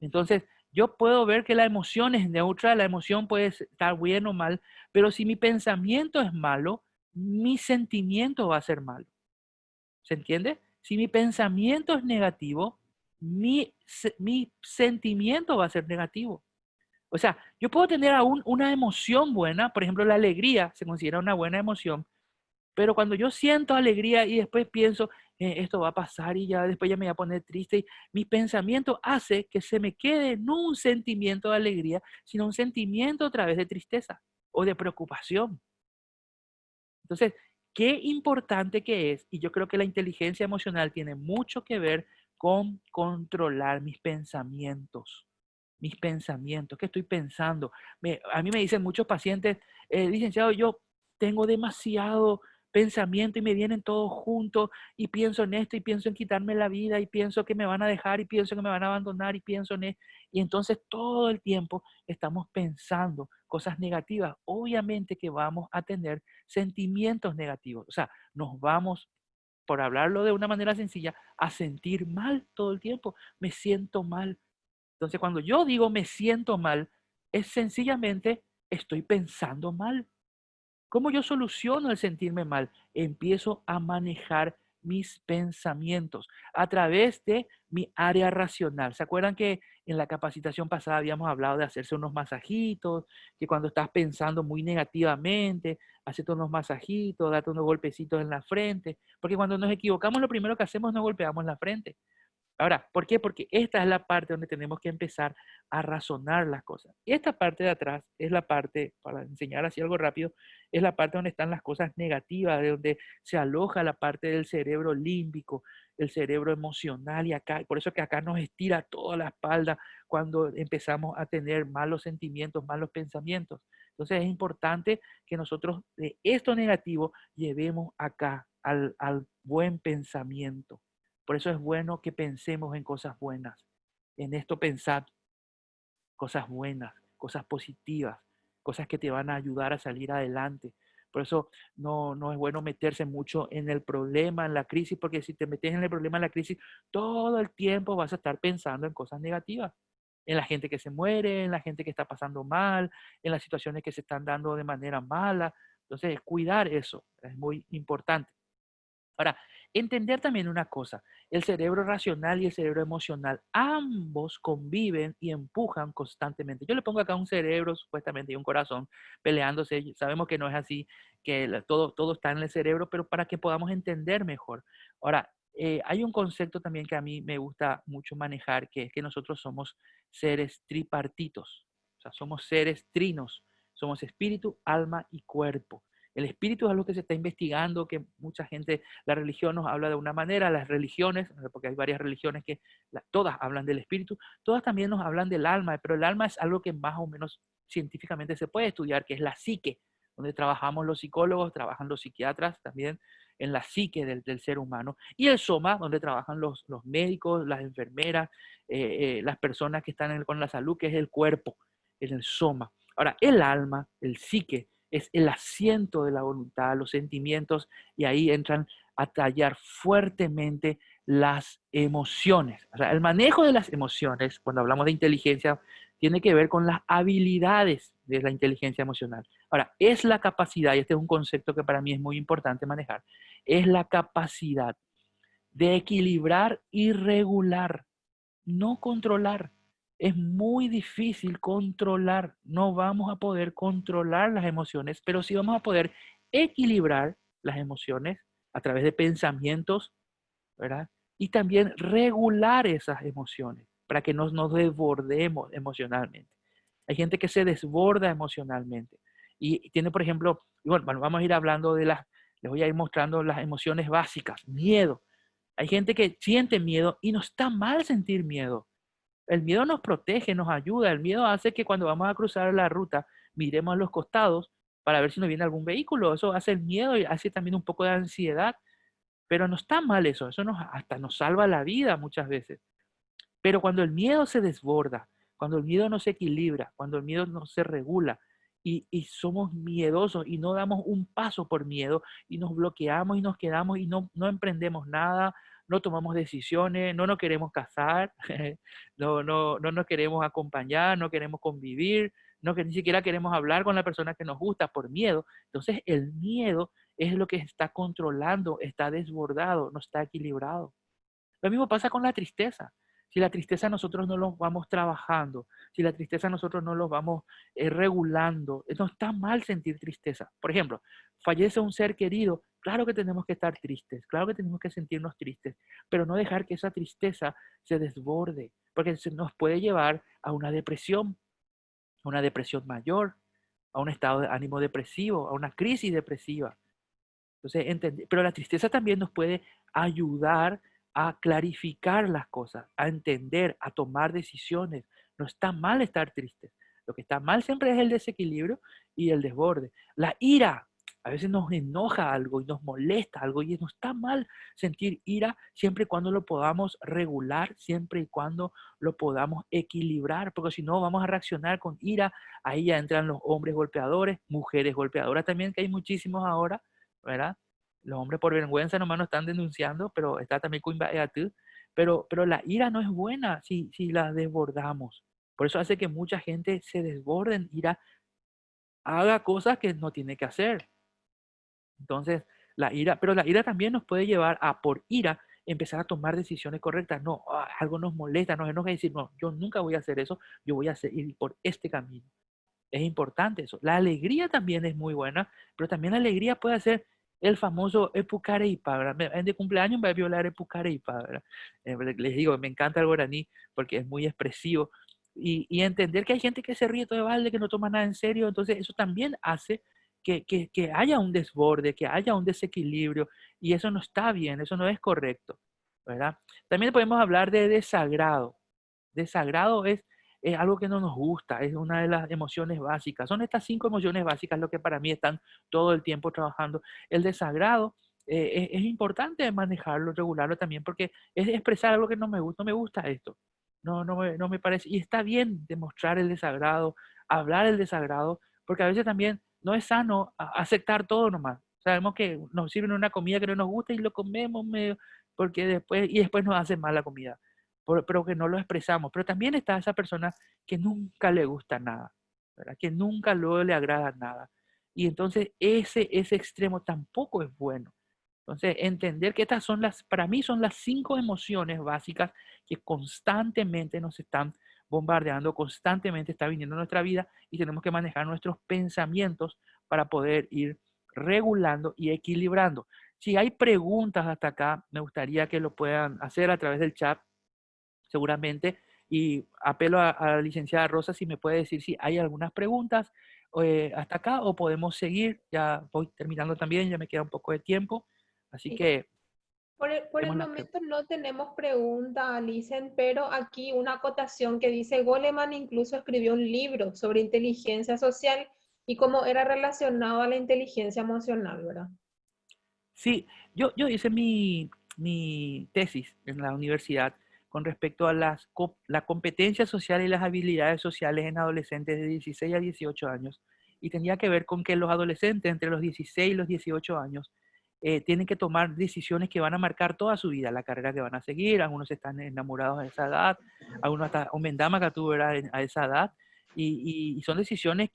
S1: Entonces, yo puedo ver que la emoción es neutra, la emoción puede estar bien o mal, pero si mi pensamiento es malo, mi sentimiento va a ser malo. ¿Se entiende? Si mi pensamiento es negativo, mi sentimiento va a ser negativo. O sea, yo puedo tener aún una emoción buena, por ejemplo, la alegría se considera una buena emoción, pero cuando yo siento alegría y después pienso, esto va a pasar y ya después ya me voy a poner triste, y mi pensamiento hace que se me quede no un sentimiento de alegría, sino un sentimiento otra vez de tristeza o de preocupación. Entonces, qué importante que es, y yo creo que la inteligencia emocional tiene mucho que ver con controlar mis pensamientos. Mis pensamientos, ¿qué estoy pensando? A mí me dicen muchos pacientes, licenciado, yo tengo demasiado pensamiento y me vienen todos juntos y pienso en esto y pienso en quitarme la vida y pienso que me van a dejar y pienso que me van a abandonar y pienso en esto. Y entonces todo el tiempo estamos pensando cosas negativas. Obviamente que vamos a tener sentimientos negativos. O sea, nos vamos, por hablarlo de una manera sencilla, a sentir mal todo el tiempo. Me siento mal. Entonces, cuando yo digo me siento mal, es sencillamente estoy pensando mal. ¿Cómo yo soluciono el sentirme mal? Empiezo a manejar mis pensamientos a través de mi área racional. ¿Se acuerdan que en la capacitación pasada habíamos hablado de hacerse unos masajitos? Que cuando estás pensando muy negativamente, hacerte unos masajitos, date unos golpecitos en la frente. Porque cuando nos equivocamos, lo primero que hacemos es nos golpeamos la frente. Ahora, ¿por qué? Porque esta es la parte donde tenemos que empezar a razonar las cosas. Y esta parte de atrás es la parte, para enseñar así algo rápido, es la parte donde están las cosas negativas, de donde se aloja la parte del cerebro límbico, el cerebro emocional y acá, por eso que acá nos estira toda la espalda cuando empezamos a tener malos sentimientos, malos pensamientos. Entonces es importante que nosotros de esto negativo llevemos acá al buen pensamiento. Por eso es bueno que pensemos en cosas buenas. En esto pensad cosas buenas, cosas positivas, cosas que te van a ayudar a salir adelante. Por eso no es bueno meterse mucho en el problema, en la crisis, porque si te metes en el problema, en la crisis, todo el tiempo vas a estar pensando en cosas negativas. En la gente que se muere, en la gente que está pasando mal, en las situaciones que se están dando de manera mala. Entonces, cuidar eso es muy importante. Ahora, entender también una cosa, el cerebro racional y el cerebro emocional, ambos conviven y empujan constantemente. Yo le pongo acá un cerebro supuestamente y un corazón peleándose, y sabemos que no es así, que todo está en el cerebro, pero para que podamos entender mejor. Ahora, hay un concepto también que a mí me gusta mucho manejar, que es que nosotros somos seres tripartitos, o sea, somos seres trinos, somos espíritu, alma y cuerpo. El espíritu es algo que se está investigando, que mucha gente, la religión nos habla de una manera, las religiones, porque hay varias religiones que todas hablan del espíritu, todas también nos hablan del alma, pero el alma es algo que más o menos científicamente se puede estudiar, que es la psique, donde trabajamos los psicólogos, trabajan los psiquiatras también en la psique del ser humano, y el soma, donde trabajan los médicos, las enfermeras, las personas que están con la salud, que es el cuerpo, en el soma. Ahora, el alma, el psique, es el asiento de la voluntad, los sentimientos, y ahí entran a tallar fuertemente las emociones. O sea, el manejo de las emociones, cuando hablamos de inteligencia, tiene que ver con las habilidades de la inteligencia emocional. Ahora, es la capacidad, y este es un concepto que para mí es muy importante manejar, es la capacidad de equilibrar y regular, no controlar. Es muy difícil controlar. No vamos a poder controlar las emociones, pero sí vamos a poder equilibrar las emociones a través de pensamientos, ¿verdad? Y también regular esas emociones. para que no nos desbordemos emocionalmente. Hay gente que se desborda emocionalmente y tiene, por ejemplo, bueno, vamos a ir hablando de les voy a ir mostrando las emociones básicas. Miedo. Hay gente que siente miedo y no está mal sentir miedo. El miedo nos protege, nos ayuda. El miedo hace que cuando vamos a cruzar la ruta miremos a los costados para ver si nos viene algún vehículo. Eso hace el miedo y hace también un poco de ansiedad. Pero no está mal eso. Eso hasta nos salva la vida muchas veces. Pero cuando el miedo se desborda, cuando el miedo no se equilibra, cuando el miedo no se regula y somos miedosos y no damos un paso por miedo y nos bloqueamos y nos quedamos y no emprendemos nada, no tomamos decisiones, no nos queremos casar, no nos queremos acompañar, no queremos convivir, no que ni siquiera queremos hablar con la persona que nos gusta por miedo. Entonces el miedo es lo que está controlando, está desbordado, no está equilibrado. Lo mismo pasa con la tristeza. Si la tristeza nosotros no los vamos trabajando, si la tristeza nosotros no los vamos regulando, no está mal sentir tristeza. Por ejemplo, fallece un ser querido, claro que tenemos que estar tristes, claro que tenemos que sentirnos tristes, pero no dejar que esa tristeza se desborde, porque se nos puede llevar a una depresión mayor, a un estado de ánimo depresivo, a una crisis depresiva. Entonces, pero la tristeza también nos puede ayudar a clarificar las cosas, a entender, a tomar decisiones. No está mal estar tristes. Lo que está mal siempre es el desequilibrio y el desborde. La ira, a veces nos enoja algo y nos molesta algo y no está mal sentir ira siempre y cuando lo podamos regular, siempre y cuando lo podamos equilibrar, porque si no vamos a reaccionar con ira. Ahí ya entran los hombres golpeadores, mujeres golpeadoras también, que hay muchísimos ahora, ¿verdad? Los hombres por vergüenza nomás nos están denunciando, pero está también pero la ira no es buena si la desbordamos. Por eso hace que mucha gente se desborde en ira, haga cosas que no tiene que hacer. Entonces, pero la ira también nos puede llevar a, por ira, empezar a tomar decisiones correctas. No, algo nos molesta, nos enoja y decir, no, yo nunca voy a hacer eso, yo voy a ir por este camino. Es importante eso. La alegría también es muy buena, pero también la alegría puede ser el famoso Epucareipa, ¿verdad? En de cumpleaños me voy a violar Epucareipa, ¿verdad? Les digo, me encanta el guaraní porque es muy expresivo. Y entender que hay gente que se ríe todo de balde, que no toma nada en serio, entonces eso también hace que haya un desborde, que haya un desequilibrio, y eso no está bien, eso no es correcto, ¿verdad? También podemos hablar de desagrado. Desagrado es algo que no nos gusta, es una de las emociones básicas. Son estas 5 emociones básicas lo que para mí están todo el tiempo trabajando. El desagrado es importante manejarlo, regularlo también, porque es expresar algo que no me gusta esto. No me parece. Y está bien demostrar el desagrado, hablar el desagrado, porque a veces también no es sano aceptar todo nomás. Sabemos que nos sirven una comida que no nos gusta y lo comemos medio, porque después nos hace mal la comida, pero que no lo expresamos. Pero también está esa persona que nunca le gusta nada, ¿verdad? Que nunca luego le agrada nada. Y entonces ese extremo tampoco es bueno. Entonces, entender que para mí son las 5 emociones básicas que constantemente nos están bombardeando, constantemente está viniendo a nuestra vida y tenemos que manejar nuestros pensamientos para poder ir regulando y equilibrando. Si hay preguntas hasta acá, me gustaría que lo puedan hacer a través del chat seguramente. Y apelo a la licenciada Rosa si me puede decir si hay algunas preguntas hasta acá o podemos seguir. Ya voy terminando también, ya me queda un poco de tiempo. Así
S2: Sí.
S1: que
S2: Por el
S1: tenemos las preguntas.
S2: momento no tenemos pregunta, Licen, pero aquí una acotación que dice, Goleman incluso escribió un libro sobre inteligencia social y cómo era relacionado a la inteligencia emocional, ¿verdad?
S1: Sí, yo hice mi tesis en la universidad con respecto a la competencia social y las habilidades sociales en adolescentes de 16 a 18 años. Y tenía que ver con que los adolescentes entre los 16 y los 18 años tienen que tomar decisiones que van a marcar toda su vida, la carrera que van a seguir. Algunos están enamorados a esa edad, algunos hasta un mendama que tuvo a esa edad. Y son decisiones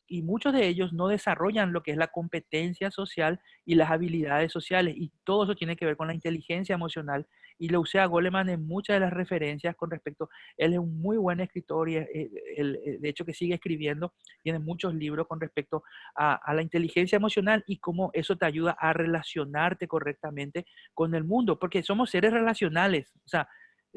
S1: y muchos de ellos no desarrollan lo que es la competencia social y las habilidades sociales. Y todo eso tiene que ver con la inteligencia emocional. Y lo usé a Goleman en muchas de las referencias con respecto. Él es un muy buen escritor y de hecho que sigue escribiendo. Tiene muchos libros con respecto a la inteligencia emocional y cómo eso te ayuda a relacionarte correctamente con el mundo. Porque somos seres relacionales. O sea,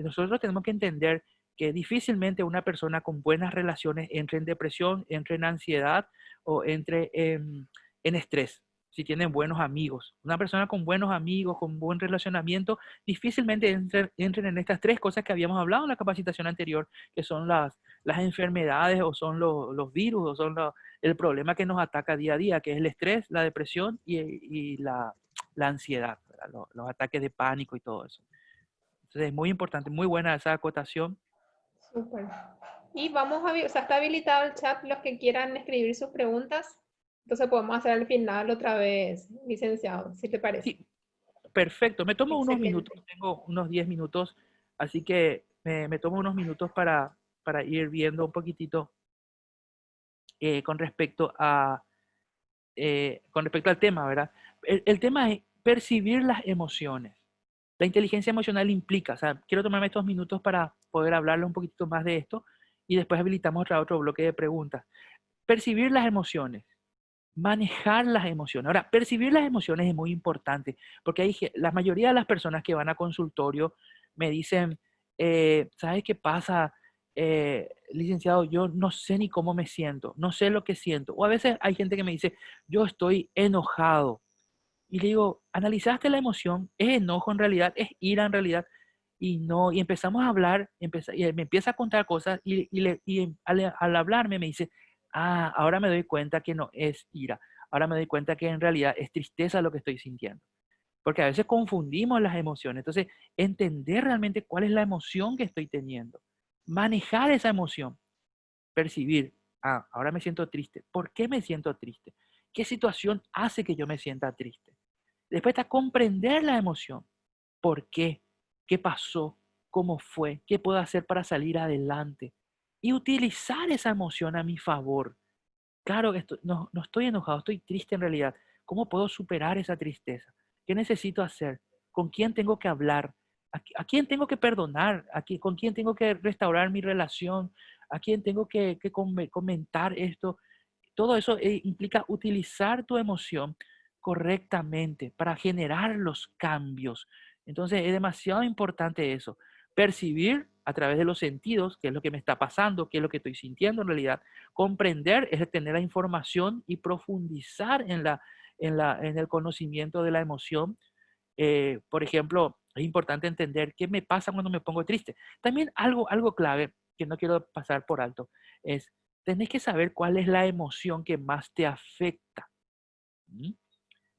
S1: nosotros tenemos que entender que difícilmente una persona con buenas relaciones entre en depresión, entre en ansiedad o entre en estrés, si tienen buenos amigos. Una persona con buenos amigos, con buen relacionamiento, difícilmente entren en estas tres cosas que habíamos hablado en la capacitación anterior, que son las enfermedades o son los virus o son el problema que nos ataca día a día, que es el estrés, la depresión y la ansiedad, los ataques de pánico y todo eso. Entonces es muy importante, muy buena esa acotación.
S2: Súper. Y vamos a, o sea, está habilitado el chat los que quieran escribir sus preguntas. Entonces podemos hacer al final otra vez, licenciado, si te parece.
S1: Sí, perfecto. Me tomo unos
S2: Excelente.
S1: minutos, tengo unos 10 minutos, así que me tomo unos minutos para ir viendo un poquitito con respecto con respecto al tema, ¿verdad? El tema es percibir las emociones. La inteligencia emocional implica, o sea, quiero tomarme estos minutos para poder hablarle un poquitito más de esto y después habilitamos otro bloque de preguntas. Percibir las emociones, manejar las emociones. Ahora, percibir las emociones es muy importante porque la mayoría de las personas que van a consultorio me dicen, ¿sabes qué pasa? Licenciado, yo no sé ni cómo me siento, no sé lo que siento. O a veces hay gente que me dice, yo estoy enojado. Y le digo, ¿analizaste la emoción? ¿Es enojo en realidad? ¿Es ira en realidad? Y no, y empezamos a hablar, y él me empieza a contar cosas al hablarme me dice, ah, ahora me doy cuenta que no es ira, ahora me doy cuenta que en realidad es tristeza lo que estoy sintiendo. Porque a veces confundimos las emociones. Entonces, entender realmente cuál es la emoción que estoy teniendo, manejar esa emoción, percibir, ah, ahora me siento triste. ¿Por qué me siento triste? ¿Qué situación hace que yo me sienta triste? Después está comprender la emoción. ¿Por qué? ¿Qué pasó? ¿Cómo fue? ¿Qué puedo hacer para salir adelante? Y utilizar esa emoción a mi favor. Claro que no estoy enojado, estoy triste en realidad. ¿Cómo puedo superar esa tristeza? ¿Qué necesito hacer? ¿Con quién tengo que hablar? ¿A quién tengo que perdonar? ¿Con quién tengo que restaurar mi relación? ¿A quién tengo que comentar esto? Todo eso implica utilizar tu emoción correctamente para generar los cambios. Entonces es demasiado importante eso. Percibir a través de los sentidos qué es lo que me está pasando, qué es lo que estoy sintiendo en realidad. Comprender es tener la información y profundizar en el conocimiento de la emoción. Por ejemplo, es importante entender qué me pasa cuando me pongo triste. También algo clave que no quiero pasar por alto es, tenés que saber cuál es la emoción que más te afecta. ¿Mm?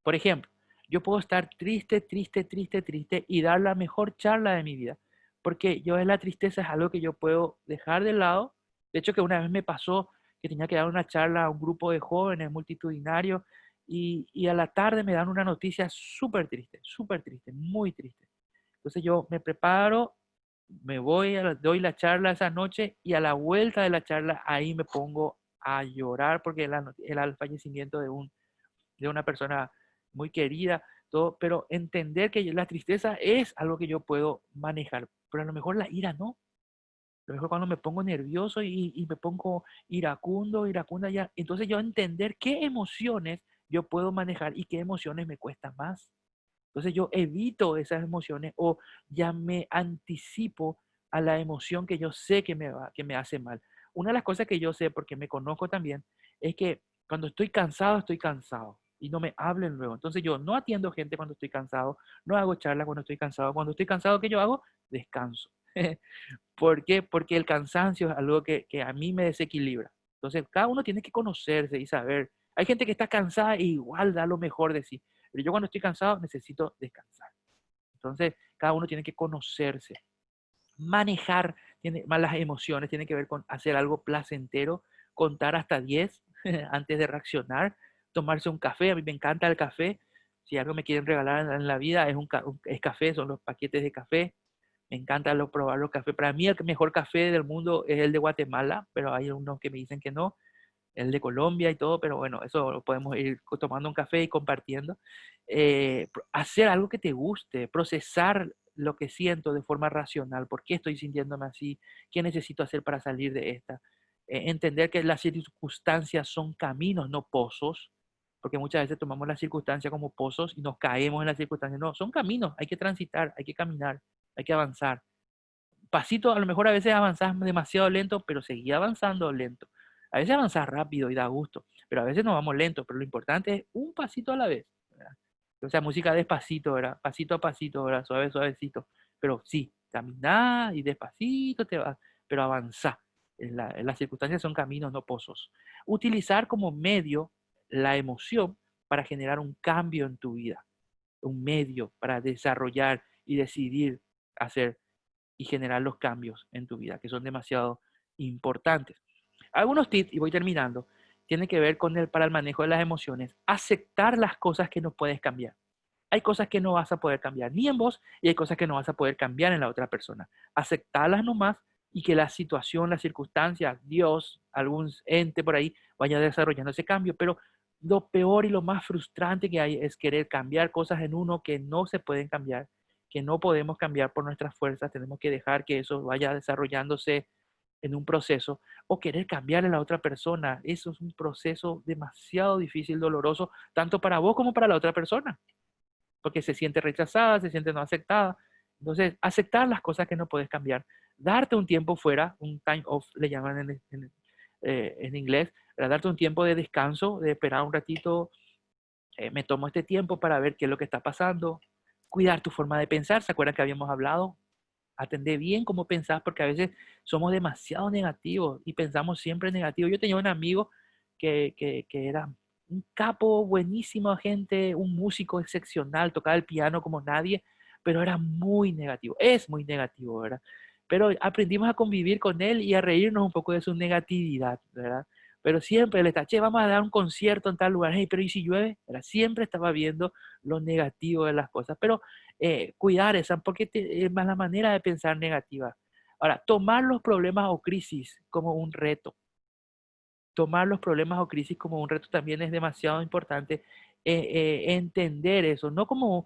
S1: Por ejemplo, yo puedo estar triste, triste, triste, triste y dar la mejor charla de mi vida, porque la tristeza es algo que yo puedo dejar de lado. De hecho, que una vez me pasó que tenía que dar una charla a un grupo de jóvenes multitudinarios y a la tarde me dan una noticia súper triste, muy triste. Entonces yo me preparo, me voy, doy la charla esa noche y a la vuelta de la charla ahí me pongo a llorar porque era el fallecimiento de una persona muy querida, todo, pero entender que la tristeza es algo que yo puedo manejar, pero a lo mejor la ira no. A lo mejor cuando me pongo nervioso y me pongo iracunda ya, entonces yo entender qué emociones yo puedo manejar y qué emociones me cuestan más. Entonces yo evito esas emociones o ya me anticipo a la emoción que yo sé que me hace mal. Una de las cosas que yo sé, porque me conozco también, es que cuando estoy cansado y no me hablen luego. Entonces yo no atiendo gente cuando estoy cansado, no hago charlas cuando estoy cansado. Cuando estoy cansado, ¿qué yo hago? Descanso. ¿Por qué? Porque el cansancio es algo que a mí me desequilibra. Entonces cada uno tiene que conocerse y saber. Hay gente que está cansada e igual da lo mejor de sí. Pero yo cuando estoy cansado necesito descansar. Entonces, cada uno tiene que conocerse. Manejar las emociones tiene que ver con hacer algo placentero, contar hasta 10 antes de reaccionar, tomarse un café. A mí me encanta el café. Si algo me quieren regalar en la vida es café, son los paquetes de café. Me encanta probar los cafés. Para mí el mejor café del mundo es el de Guatemala, pero hay unos que me dicen que no, el de Colombia y todo, pero bueno, eso lo podemos ir tomando un café y compartiendo. Hacer algo que te guste, procesar lo que siento de forma racional, por qué estoy sintiéndome así, qué necesito hacer para salir de esta. Entender que las circunstancias son caminos, no pozos, porque muchas veces tomamos las circunstancias como pozos y nos caemos en las circunstancias. No, son caminos, hay que transitar, hay que caminar, hay que avanzar. pasito, a lo mejor a veces avanzás demasiado lento, pero seguí avanzando lento. A veces avanzás rápido y da gusto, pero a veces nos vamos lento, pero lo importante es un pasito a la vez, ¿verdad? O sea, música despacito, ¿verdad? Pasito a pasito, ¿verdad? Suave, suavecito. Pero sí, caminá y despacito te vas, pero avanzá. Las circunstancias son caminos, no pozos. Utilizar como medio la emoción para generar un cambio en tu vida, un medio para desarrollar y decidir hacer y generar los cambios en tu vida, que son demasiado importantes. Algunos tips, y voy terminando, tienen que ver con para el manejo de las emociones. Aceptar las cosas que no puedes cambiar. Hay cosas que no vas a poder cambiar ni en vos y hay cosas que no vas a poder cambiar en la otra persona. Aceptarlas nomás y que la situación, las circunstancias, Dios, algún ente por ahí vaya desarrollando ese cambio. Pero lo peor y lo más frustrante que hay es querer cambiar cosas en uno que no se pueden cambiar, que no podemos cambiar por nuestras fuerzas. Tenemos que dejar que eso vaya desarrollándose en un proceso o querer cambiar a la otra persona. Eso es un proceso demasiado difícil, doloroso, tanto para vos como para la otra persona, porque se siente rechazada, se siente no aceptada. Entonces, aceptar las cosas que no puedes cambiar, darte un tiempo fuera, un time off, le llaman en inglés, para darte un tiempo de descanso, de esperar un ratito, me tomo este tiempo para ver qué es lo que está pasando, cuidar tu forma de pensar, ¿se acuerdan que habíamos hablado? Atender bien cómo pensás, porque a veces somos demasiado negativos y pensamos siempre negativo. Yo tenía un amigo que era un capo, buenísimo gente, un músico excepcional, tocaba el piano como nadie, pero era muy negativo, es muy negativo, ¿verdad? Pero aprendimos a convivir con él y a reírnos un poco de su negatividad, ¿verdad? Pero siempre le está, che, vamos a dar un concierto en tal lugar, hey, pero ¿y si llueve? ¿Verdad? Siempre estaba viendo lo negativo de las cosas, pero cuidar esa, porque es más la manera de pensar negativa. Ahora, tomar los problemas o crisis como un reto. Tomar los problemas o crisis como un reto también es demasiado importante. Entender eso, no como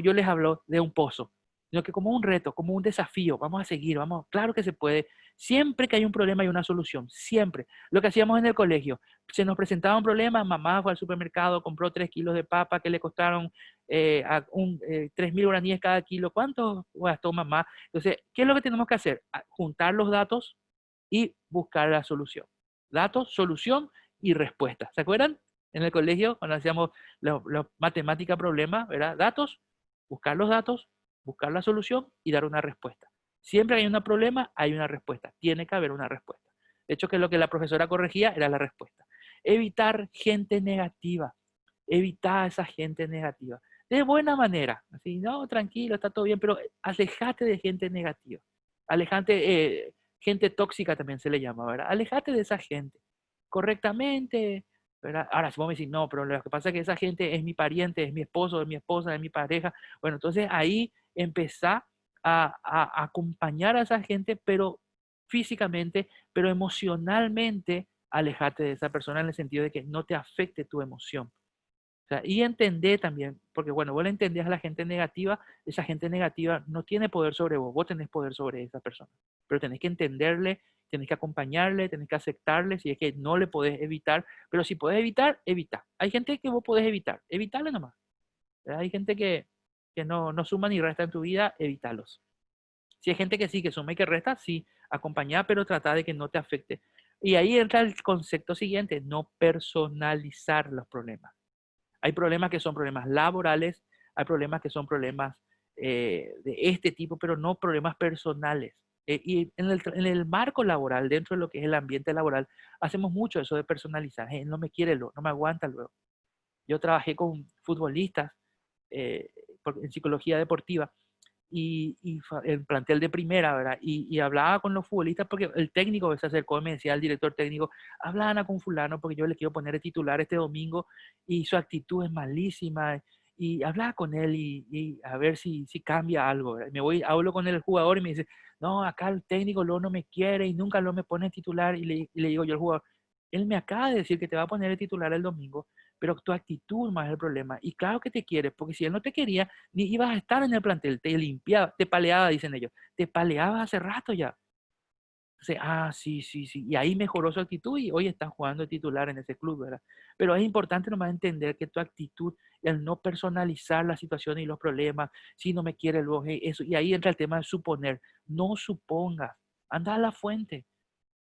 S1: yo les hablo de un pozo, sino que como un reto, como un desafío. Vamos a seguir, vamos, claro que se puede. Siempre que hay un problema hay una solución, siempre. Lo que hacíamos en el colegio, se nos presentaba un problema, mamá fue al supermercado, compró 3 kilos de papa que le costaron 3.000 guaraníes cada kilo. ¿Cuánto gastó mamá? Entonces, ¿qué es lo que tenemos que hacer? Juntar los datos y buscar la solución. Datos, solución y respuesta. ¿Se acuerdan? En el colegio, cuando hacíamos la matemática problema, ¿verdad? Datos, buscar la solución y dar una respuesta. Siempre hay un problema, hay una respuesta. Tiene que haber una respuesta. De hecho, que lo que la profesora corregía era la respuesta. Evitar gente negativa. Evitar a esa gente negativa. De buena manera. Así, no, tranquilo, está todo bien, pero alejate de gente negativa. Alejate, gente tóxica también se le llama, ¿verdad? Alejate de esa gente correctamente, ¿verdad? Ahora, si vos me decís, no, pero lo que pasa es que esa gente es mi pariente, es mi esposo, es mi esposa, es mi pareja, bueno, entonces ahí empezá a acompañar a esa gente, pero físicamente, pero emocionalmente, alejate de esa persona en el sentido de que no te afecte tu emoción. O sea, y entender también, porque bueno, vos le entendés a la gente negativa, esa gente negativa no tiene poder sobre vos, vos tenés poder sobre esa persona, pero tenés que entenderle, tenés que acompañarle, tenés que aceptarle, si es que no le podés evitar, pero si podés evitar, evita. Hay gente que vos podés evitar, evitarle nomás. ¿Verdad? Hay gente que no suma ni resta en tu vida, evítalos. Si hay gente que sí, que suma y que resta, sí, acompañar, pero trata de que no te afecte. Y ahí entra el concepto siguiente, no personalizar los problemas. Hay problemas que son problemas laborales, hay problemas que son problemas de este tipo, pero no problemas personales. Y en el marco laboral, dentro de lo que es el ambiente laboral, hacemos mucho eso de personalizar. Hey, no me quiere, no me aguanta luego. Yo trabajé con futbolistas eh, en psicología deportiva y el plantel de primera, ¿verdad? Y hablaba con los futbolistas porque el técnico se acercó y me decía al director técnico, habla Ana con fulano porque yo le quiero poner el titular este domingo y su actitud es malísima y hablaba con él y a ver si cambia algo, ¿verdad? Me voy, hablo con el jugador y me dice, no, acá el técnico luego no me quiere y nunca lo me pone titular y le digo yo al jugador, él me acaba de decir que te va a poner el titular el domingo, pero tu actitud más es el problema. Y claro que te quiere, porque si él no te quería, ni ibas a estar en el plantel, te limpiaba, te paleaba, dicen ellos, te paleaba hace rato ya. Entonces, sí, sí, sí. Y ahí mejoró su actitud y hoy está jugando de titular en ese club, ¿verdad? Pero es importante nomás entender que tu actitud, el no personalizar las situaciones y los problemas, si no me quiere el hey, eso, y ahí entra el tema de suponer. No supongas, anda a la fuente.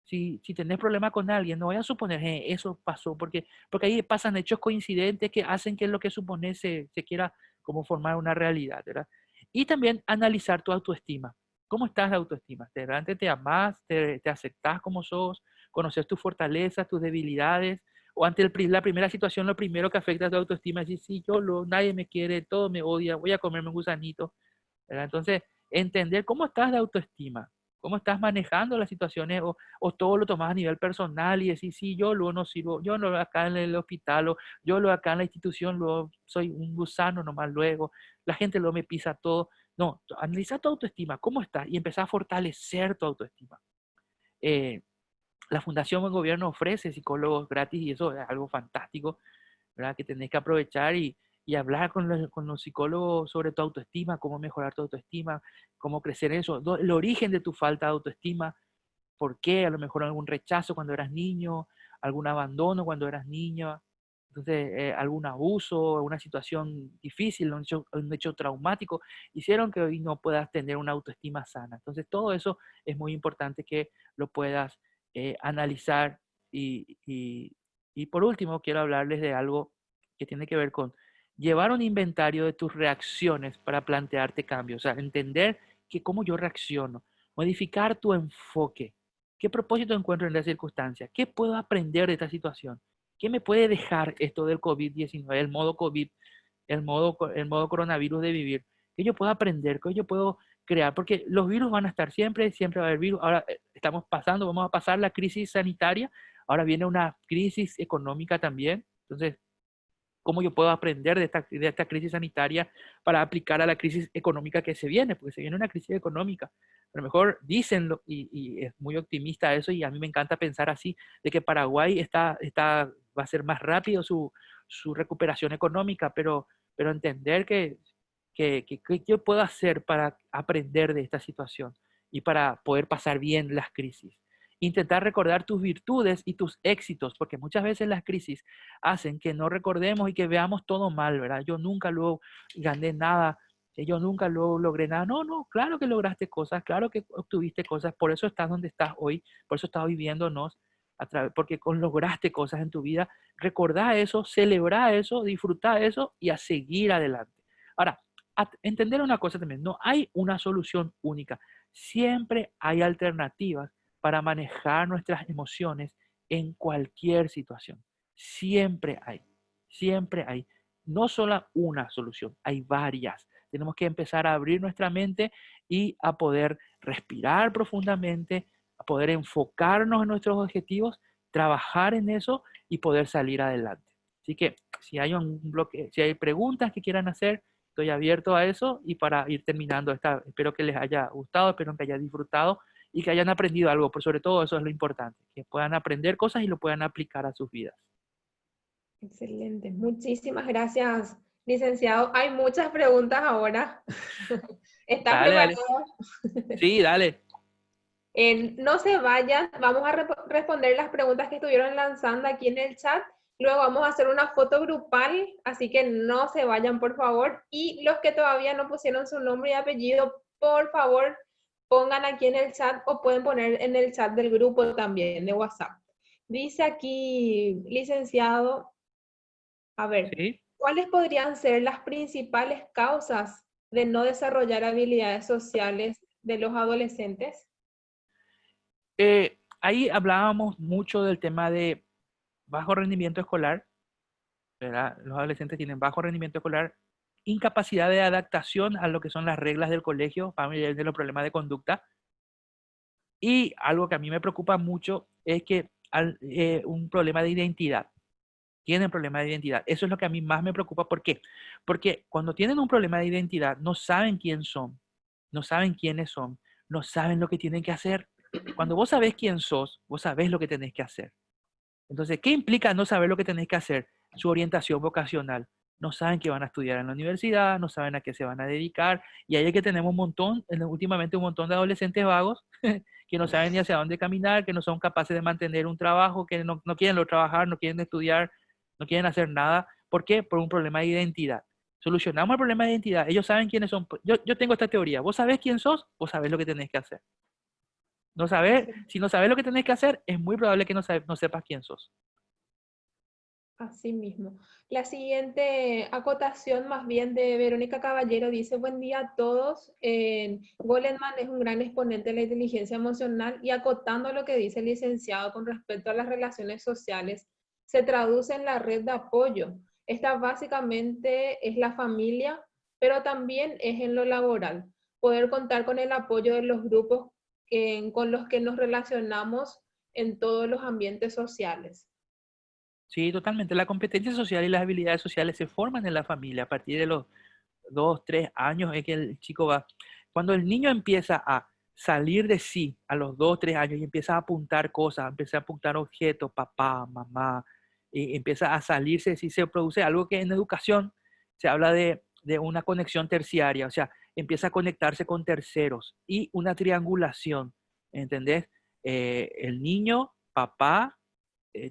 S1: Si tenés problema con alguien, no voy a suponer, eso pasó, porque ahí pasan hechos coincidentes que hacen que lo que supones se quiera como formar una realidad, ¿verdad? Y también analizar tu autoestima. ¿Cómo estás de autoestima? ¿Te realmente te amás? ¿Te aceptás como sos? ¿Conoces tus fortalezas, tus debilidades? O ante la primera situación, lo primero que afecta a tu autoestima es decir, sí, nadie me quiere, todo me odia, voy a comerme un gusanito, ¿verdad? Entonces, entender cómo estás de autoestima, cómo estás manejando las situaciones o todo lo tomas a nivel personal y decís, sí, yo luego no sirvo, yo no acá en el hospital o yo lo acá en la institución, luego soy un gusano nomás luego, la gente luego me pisa todo. No, analiza tu autoestima, cómo estás y empezar a fortalecer tu autoestima. Eh, la Fundación Buen Gobierno ofrece psicólogos gratis y eso es algo fantástico, ¿verdad? Que tenés que aprovechar y hablar con los psicólogos sobre tu autoestima, cómo mejorar tu autoestima, cómo crecer eso, el origen de tu falta de autoestima, por qué, a lo mejor algún rechazo cuando eras niño, algún abandono cuando eras niño, entonces algún abuso, una situación difícil, un hecho traumático, hicieron que hoy no puedas tener una autoestima sana. Entonces todo eso es muy importante que lo puedas analizar y por último quiero hablarles de algo que tiene que ver con llevar un inventario de tus reacciones para plantearte cambios, o sea, entender que cómo yo reacciono, modificar tu enfoque. ¿Qué propósito encuentro en la circunstancia? ¿Qué puedo aprender de esta situación? ¿Qué me puede dejar esto del COVID-19, el modo COVID, el modo coronavirus de vivir? ¿Qué yo puedo aprender? ¿Qué yo puedo crear? Porque los virus van a estar siempre, siempre va a haber virus. Ahora estamos pasando, vamos a pasar la crisis sanitaria. Ahora viene una crisis económica también. Entonces, ¿cómo yo puedo aprender de esta crisis sanitaria para aplicar a la crisis económica que se viene? Porque se viene una crisis económica. A lo mejor dicen, y es muy optimista eso, y a mí me encanta pensar así, de que Paraguay va a ser más rápido su recuperación económica, pero entender que yo puedo hacer para aprender de esta situación y para poder pasar bien las crisis. Intentar recordar tus virtudes y tus éxitos, porque muchas veces las crisis hacen que no recordemos y que veamos todo mal, ¿verdad? Yo nunca luego gané nada, yo nunca luego logré nada. No, no, claro que lograste cosas, claro que obtuviste cosas, por eso estás donde estás hoy, por eso estás viviéndonos, porque lograste cosas en tu vida. Recordá eso, celebrá eso, disfrutá eso y a seguir adelante. Ahora, entender una cosa también, no hay una solución única, siempre hay alternativas para manejar nuestras emociones en cualquier situación. Siempre hay. No solo una solución, hay varias. Tenemos que empezar a abrir nuestra mente y a poder respirar profundamente, a poder enfocarnos en nuestros objetivos, trabajar en eso y poder salir adelante. Así que si hay un bloque, si hay preguntas que quieran hacer, estoy abierto a eso y para ir terminando espero que les haya gustado, espero que hayan disfrutado y que hayan aprendido algo, por sobre todo eso es lo importante, que puedan aprender cosas y lo puedan aplicar a sus vidas.
S2: Excelente. Muchísimas gracias, licenciado. Hay muchas preguntas ahora. ¿Estás
S1: Dale,
S2: preparado?
S1: dale. Sí, dale.
S2: No se vayan, vamos a responder las preguntas que estuvieron lanzando aquí en el chat. Luego vamos a hacer una foto grupal, así que no se vayan, por favor. Y los que todavía no pusieron su nombre y apellido, por favor, pongan aquí en el chat o pueden poner en el chat del grupo también de WhatsApp. Dice aquí, licenciado, a ver,
S1: Sí.
S2: ¿cuáles podrían ser las principales causas de no desarrollar habilidades sociales de los adolescentes?
S1: Ahí hablábamos mucho del tema de bajo rendimiento escolar, ¿verdad? Los adolescentes tienen bajo rendimiento escolar, incapacidad de adaptación a lo que son las reglas del colegio, familiar de los problemas de conducta. Y algo que a mí me preocupa mucho es que un problema de identidad. Tienen problema de identidad. Eso es lo que a mí más me preocupa. ¿Por qué? Porque cuando tienen un problema de identidad, no saben quién son, no saben quiénes son, no saben lo que tienen que hacer. Cuando vos sabés quién sos, vos sabés lo que tenés que hacer. Entonces, ¿qué implica no saber lo que tenés que hacer? Su orientación vocacional. No saben qué van a estudiar en la universidad, no saben a qué se van a dedicar. Y ahí es que tenemos últimamente un montón de adolescentes vagos que no saben ni hacia dónde caminar, que no son capaces de mantener un trabajo, que no quieren trabajar, no quieren estudiar, no quieren hacer nada. ¿Por qué? Por un problema de identidad. Solucionamos el problema de identidad. Ellos saben quiénes son. Yo tengo esta teoría. Vos sabés quién sos, vos sabés lo que tenés que hacer. No saber, si no sabes lo que tenés que hacer, es muy probable que no sepas quién sos.
S2: Así mismo. La siguiente acotación más bien de Verónica Caballero dice, buen día a todos. Goleman es un gran exponente de la inteligencia emocional y acotando lo que dice el licenciado con respecto a las relaciones sociales, se traduce en la red de apoyo. Esta básicamente es la familia, pero también es en lo laboral. Poder contar con el apoyo de los grupos con los que nos relacionamos en todos los ambientes sociales.
S1: Sí, totalmente. La competencia social y las habilidades sociales se forman en la familia a partir de los 2, 3 años. Es que el chico va, cuando el niño empieza a salir de sí a los 2, 3 años y empieza a apuntar cosas, empieza a apuntar objetos, papá, mamá, y empieza a salirse de sí, se produce algo que en educación se habla de una conexión terciaria, o sea, empieza a conectarse con terceros y una triangulación, ¿entendés? El niño, papá,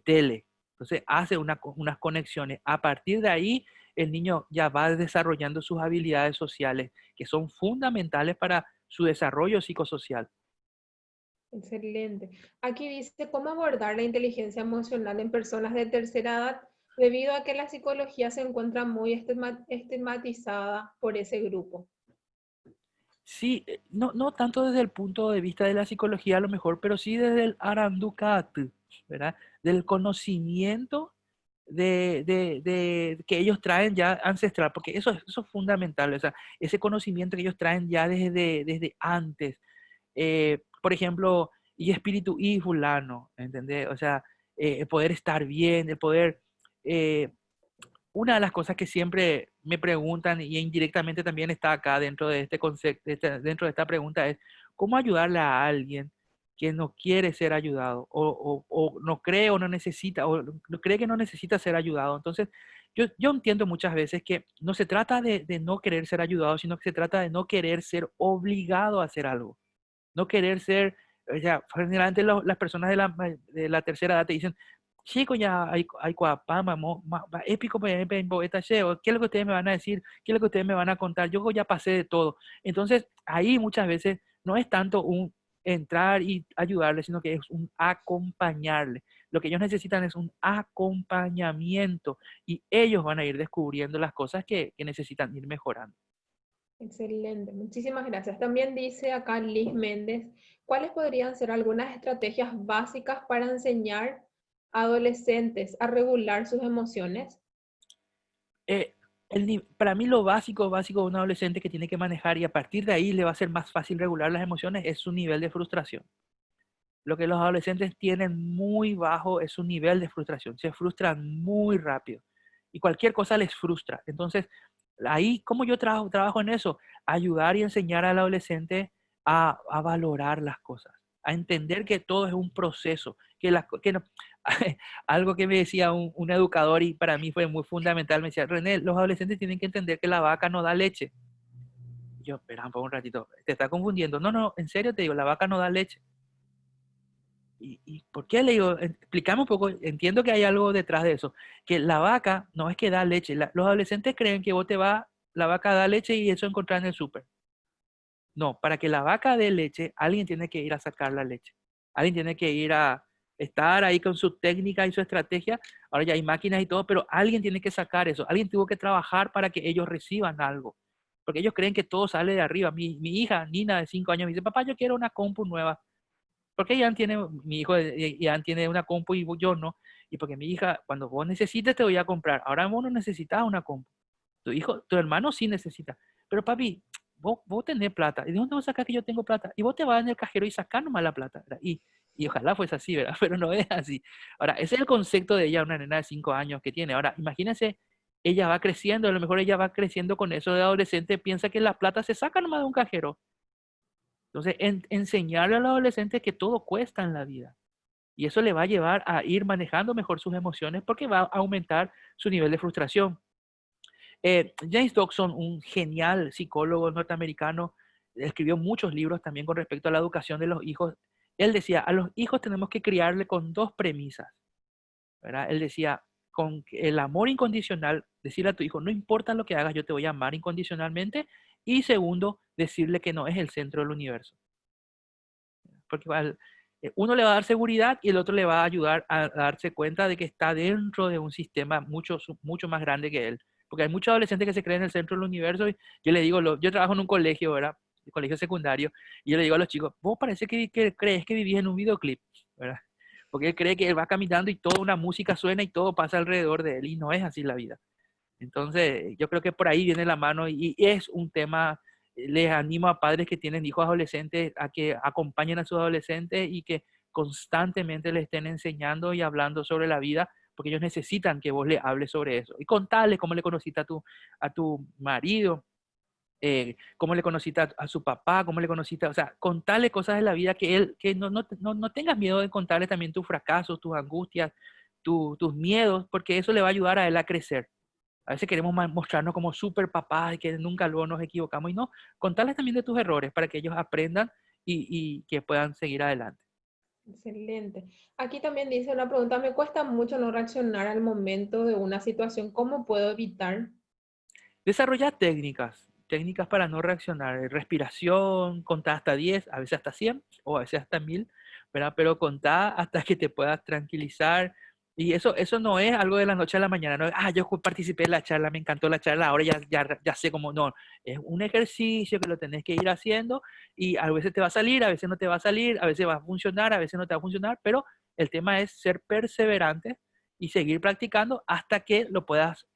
S1: tele. Entonces hace unas conexiones. A partir de ahí, el niño ya va desarrollando sus habilidades sociales, que son fundamentales para su desarrollo psicosocial.
S2: Excelente. Aquí dice cómo abordar la inteligencia emocional en personas de tercera edad, debido a que la psicología se encuentra muy estigmatizada por ese grupo.
S1: Sí, no tanto desde el punto de vista de la psicología a lo mejor, pero sí desde el Arandukat, ¿verdad? Del conocimiento que ellos traen ya ancestral, porque eso es fundamental, o sea, ese conocimiento que ellos traen ya desde antes. Por ejemplo, y espíritu y fulano, ¿entendés? O sea, el poder estar bien, el poder... eh, una de las cosas que siempre me preguntan y indirectamente también está acá dentro de este concepto, dentro de esta pregunta es, ¿cómo ayudarle a alguien que no quiere ser ayudado o no cree o no necesita o no cree que no necesita ser ayudado? Entonces, yo entiendo muchas veces que no se trata de no querer ser ayudado, sino que se trata de no querer ser obligado a hacer algo. No querer ser, o sea, generalmente las personas de la tercera edad te dicen, chico, ya hay cuapama, épico, ¿qué es lo que ustedes me van a decir? ¿Qué es lo que ustedes me van a contar? Yo ya pasé de todo. Entonces, ahí muchas veces no es tanto un entrar y ayudarle, sino que es un acompañarle. Lo que ellos necesitan es un acompañamiento y ellos van a ir descubriendo las cosas que necesitan ir mejorando.
S2: Excelente, muchísimas gracias. También dice acá Liz Méndez, ¿cuáles podrían ser algunas estrategias básicas para enseñar a adolescentes a regular sus emociones?
S1: eh, para mí lo básico de un adolescente que tiene que manejar y a partir de ahí le va a ser más fácil regular las emociones es su nivel de frustración. Lo que los adolescentes tienen muy bajo es su nivel de frustración. Se frustran muy rápido y cualquier cosa les frustra. Entonces, ahí, ¿cómo yo trabajo en eso? Ayudar y enseñar al adolescente a valorar las cosas, a entender que todo es un proceso, que no, algo que me decía un educador y para mí fue muy fundamental, me decía, René, los adolescentes tienen que entender que la vaca no da leche. Y yo, espera un ratito, te está confundiendo. No, en serio te digo, la vaca no da leche. ¿Y por qué? Le digo, explícame un poco, entiendo que hay algo detrás de eso, que la vaca no es que da leche, los adolescentes creen que la vaca da leche y eso encontrar en el súper. No, para que la vaca dé leche, alguien tiene que ir a sacar la leche. Alguien tiene que ir a estar ahí con su técnica y su estrategia. Ahora ya hay máquinas y todo, pero alguien tiene que sacar eso. Alguien tuvo que trabajar para que ellos reciban algo. Porque ellos creen que todo sale de arriba. Mi hija, Nina, de 5 años, me dice, papá, yo quiero una compu nueva. Porque ella tiene, mi hijo ya tiene una compu y yo no. Y porque mi hija, cuando vos necesites, te voy a comprar. Ahora vos no necesitas una compu. Tu hermano sí necesita. Pero papi, vos tenés plata. ¿Y de dónde vos sacás que yo tengo plata? Y vos te vas en el cajero y sacás nomás la plata, ¿verdad? Y ojalá fuese así, ¿verdad? Pero no es así. Ahora, ese es el concepto de ella, una nena de 5 años que tiene. Ahora, imagínense, ella va creciendo, a lo mejor ella va creciendo con eso de adolescente, piensa que la plata se saca nomás de un cajero. Entonces, enseñarle al adolescente que todo cuesta en la vida. Y eso le va a llevar a ir manejando mejor sus emociones porque va a aumentar su nivel de frustración. James Dobson, un genial psicólogo norteamericano, escribió muchos libros también con respecto a la educación de los hijos. él decía, a los hijos tenemos que criarle con dos premisas, ¿verdad? Él decía, con el amor incondicional, decirle a tu hijo, no importa lo que hagas, yo te voy a amar incondicionalmente. Y segundo, decirle que no es el centro del universo. Porque uno le va a dar seguridad y el otro le va a ayudar a darse cuenta de que está dentro de un sistema mucho, mucho más grande que él. Porque hay muchos adolescentes que se creen en el centro del universo. Y yo le digo, yo trabajo en un colegio, ¿verdad? Un colegio secundario. Y yo le digo a los chicos, vos parece que crees que vivís en un videoclip, ¿verdad? Porque él cree que él va caminando y toda una música suena y todo pasa alrededor de él. Y no es así la vida. Entonces, yo creo que por ahí viene la mano y es un tema, les animo a padres que tienen hijos adolescentes a que acompañen a sus adolescentes y que constantemente les estén enseñando y hablando sobre la vida, porque ellos necesitan que vos le hables sobre eso. Y contarles cómo le conociste a tu marido, cómo le conociste a su papá, cómo le conociste, o sea, contarle cosas de la vida que él, que no tengas miedo de contarle también tus fracasos, tus angustias, tus miedos, porque eso le va a ayudar a él a crecer. A veces queremos mostrarnos como super papás y que nunca luego nos equivocamos y no, contarles también de tus errores para que ellos aprendan y que puedan seguir adelante.
S2: Excelente. Aquí también dice una pregunta, me cuesta mucho no reaccionar al momento de una situación, ¿cómo puedo evitar?
S1: Desarrollar técnicas para no reaccionar, respiración, contar hasta 10, a veces hasta 100 o a veces hasta 1000, ¿verdad? Pero contar hasta que te puedas tranquilizar. Y eso no es algo de la noche a la mañana, no es, yo participé en la charla, me encantó la charla, ahora ya sé cómo, no, es un ejercicio que lo tenés que ir haciendo y a veces te va a salir, a veces no te va a salir, a veces va a funcionar, a veces no te va a funcionar, pero el tema es ser perseverante y seguir practicando hasta que lo puedas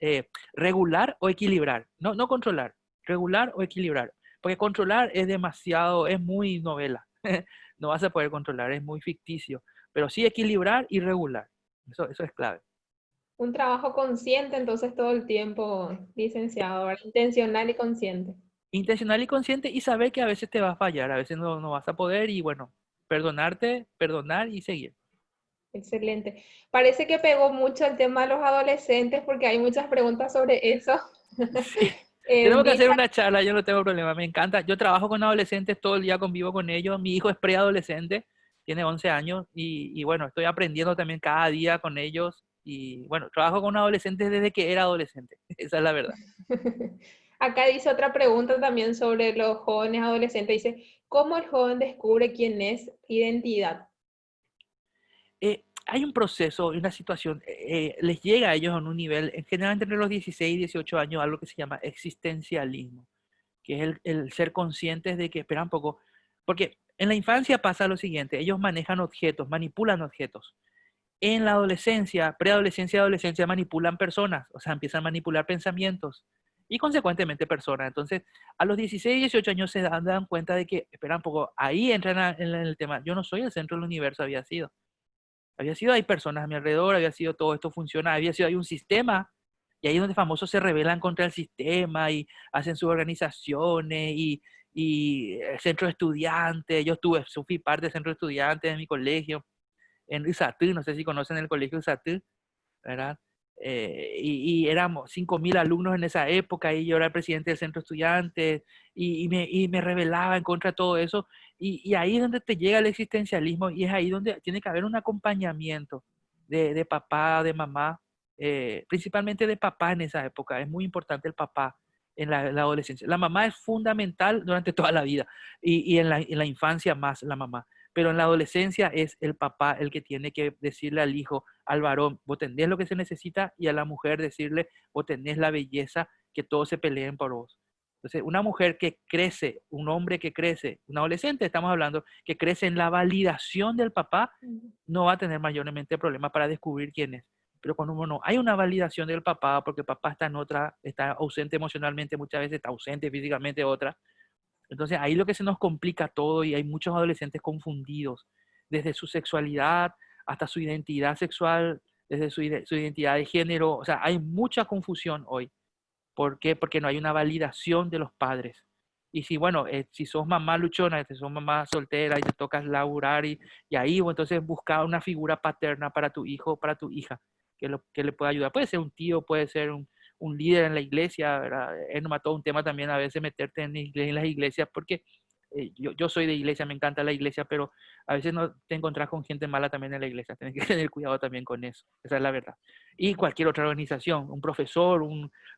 S1: regular o equilibrar, no controlar, regular o equilibrar, porque controlar es demasiado, es muy novela, no vas a poder controlar, es muy ficticio, pero sí equilibrar y regular, eso es clave.
S2: Un trabajo consciente, entonces todo el tiempo, licenciado, ¿verdad? Intencional y consciente.
S1: Intencional y consciente y saber que a veces te va a fallar, a veces no vas a poder y bueno, perdonarte, perdonar y seguir.
S2: Excelente. Parece que pegó mucho el tema de los adolescentes porque hay muchas preguntas sobre eso.
S1: Sí, tenemos que
S2: Dice,
S1: hacer una charla, yo no tengo problema, me encanta. Yo trabajo con adolescentes todo el día, convivo con ellos. Mi hijo es preadolescente, tiene 11 años y bueno, estoy aprendiendo también cada día con ellos. Y bueno, trabajo con adolescentes desde que era adolescente, esa es la verdad.
S2: acá dice otra pregunta también sobre los jóvenes adolescentes. Dice, ¿cómo el joven descubre quién es identidad?
S1: Hay un proceso, una situación, les llega a ellos en un nivel, en general entre los 16 y 18 años, algo que se llama existencialismo, que es el ser conscientes de que, espera un poco, porque en la infancia pasa lo siguiente, ellos manejan objetos, manipulan objetos. En la adolescencia, preadolescencia y adolescencia manipulan personas, o sea, empiezan a manipular pensamientos y consecuentemente personas. Entonces, a los 16 y 18 años se dan cuenta de que, espera un poco, ahí entran en el tema, yo no soy el centro del universo, había sido, hay personas a mi alrededor, había sido todo esto funciona, había sido, hay un sistema, y ahí es donde famosos se rebelan contra el sistema y hacen sus organizaciones y el centro de estudiantes, fui parte del centro de estudiantes de mi colegio, en Izatú, no sé si conocen el colegio Izatú, ¿verdad? Y éramos 5.000 alumnos en esa época y yo era el presidente del centro de estudiantes y me rebelaba en contra de todo eso. Y ahí es donde te llega el existencialismo y es ahí donde tiene que haber un acompañamiento de papá, de mamá, principalmente de papá en esa época. Es muy importante el papá en la adolescencia. La mamá es fundamental durante toda la vida y en la infancia más la mamá. Pero en la adolescencia es el papá el que tiene que decirle al hijo, al varón, vos tenés lo que se necesita, y a la mujer decirle, vos tenés la belleza, que todos se peleen por vos. Entonces, una mujer que crece, un hombre que crece, un adolescente, estamos hablando, que crece en la validación del papá, no va a tener mayormente problemas para descubrir quién es. Pero cuando uno no hay una validación del papá, porque el papá está en otra, está ausente emocionalmente, muchas veces está ausente físicamente otra, entonces ahí lo que se nos complica todo y hay muchos adolescentes confundidos, desde su sexualidad hasta su identidad sexual, desde su identidad de género, o sea, hay mucha confusión hoy. ¿Por qué? Porque no hay una validación de los padres. Y si, bueno, si sos mamá luchona, si sos mamá soltera y te tocas laburar y ahí, bueno, entonces busca una figura paterna para tu hijo o para tu hija que le pueda ayudar. Puede ser un tío, puede ser un líder en la iglesia, ¿verdad? Es nomás todo un tema también a veces meterte en las iglesias porque Yo soy de iglesia, me encanta la iglesia, pero a veces no te encontrás con gente mala también en la iglesia. Tienes que tener cuidado también con eso. Esa es la verdad. Y cualquier otra organización, un profesor,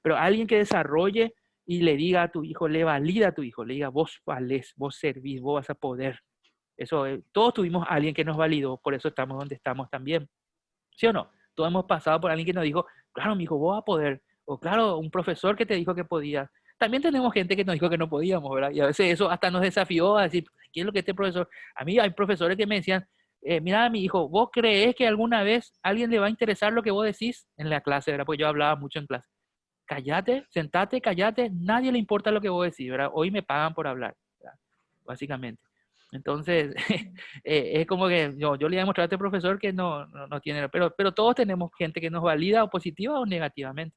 S1: pero alguien que desarrolle y le diga a tu hijo, le valida a tu hijo, le diga, vos valés, vos servís, vos vas a poder. Eso, todos tuvimos a alguien que nos validó, por eso estamos donde estamos también. ¿Sí o no? Todos hemos pasado por alguien que nos dijo, claro, mi hijo, vos vas a poder. O claro, un profesor que te dijo que podías. También tenemos gente que nos dijo que no podíamos, ¿verdad? Y a veces eso hasta nos desafió a decir, ¿qué es lo que este profesor? A mí hay profesores que me decían, mira, mi hijo, ¿vos crees que alguna vez a alguien le va a interesar lo que vos decís en la clase, ¿verdad? Porque yo hablaba mucho en clase. Cállate, sentate, cállate, nadie le importa lo que vos decís, ¿verdad? Hoy me pagan por hablar, ¿verdad? Básicamente. Entonces, es como que yo le voy a mostrar a este profesor que no tiene, pero todos tenemos gente que nos valida o positiva o negativamente.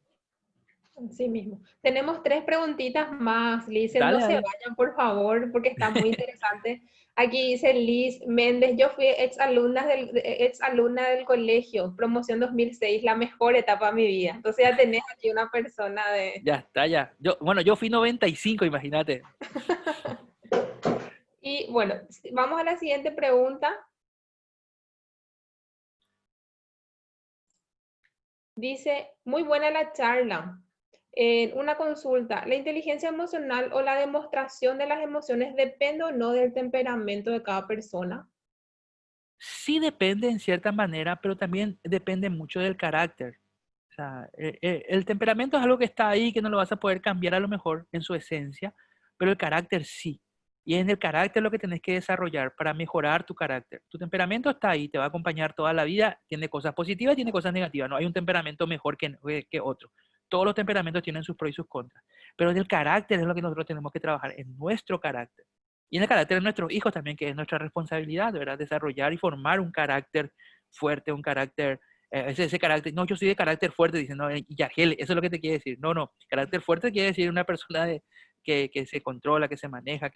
S2: Así mismo. Tenemos tres preguntitas más, Liz. No
S1: Dale,
S2: se
S1: dale.
S2: vayan, por favor, porque está muy interesante. Aquí dice Liz Méndez, yo fui ex alumna del colegio, promoción 2006, la mejor etapa de mi vida. Entonces ya tenés aquí una persona de...
S1: Ya está, ya. Bueno, yo fui 95, imagínate.
S2: Y bueno, vamos a la siguiente pregunta. Dice, muy buena la charla. Una consulta, ¿la inteligencia emocional o la demostración de las emociones depende o no del temperamento de cada persona?
S1: Sí depende en cierta manera, pero también depende mucho del carácter. O sea, el temperamento es algo que está ahí, que no lo vas a poder cambiar a lo mejor en su esencia, pero el carácter sí. Y es el carácter lo que tenés que desarrollar para mejorar tu carácter. Tu temperamento está ahí, te va a acompañar toda la vida, tiene cosas positivas y tiene cosas negativas. No hay un temperamento mejor que otro. Todos los temperamentos tienen sus pros y sus contras. Pero el carácter es lo que nosotros tenemos que trabajar, en nuestro carácter. Y en el carácter de nuestros hijos también, que es nuestra responsabilidad, ¿verdad? Desarrollar y formar un carácter fuerte, un carácter ese carácter, no, yo soy de carácter fuerte, dicen, no, y Argel, eso es lo que te quiere decir. No, no, carácter fuerte quiere decir una persona que se controla, que se maneja,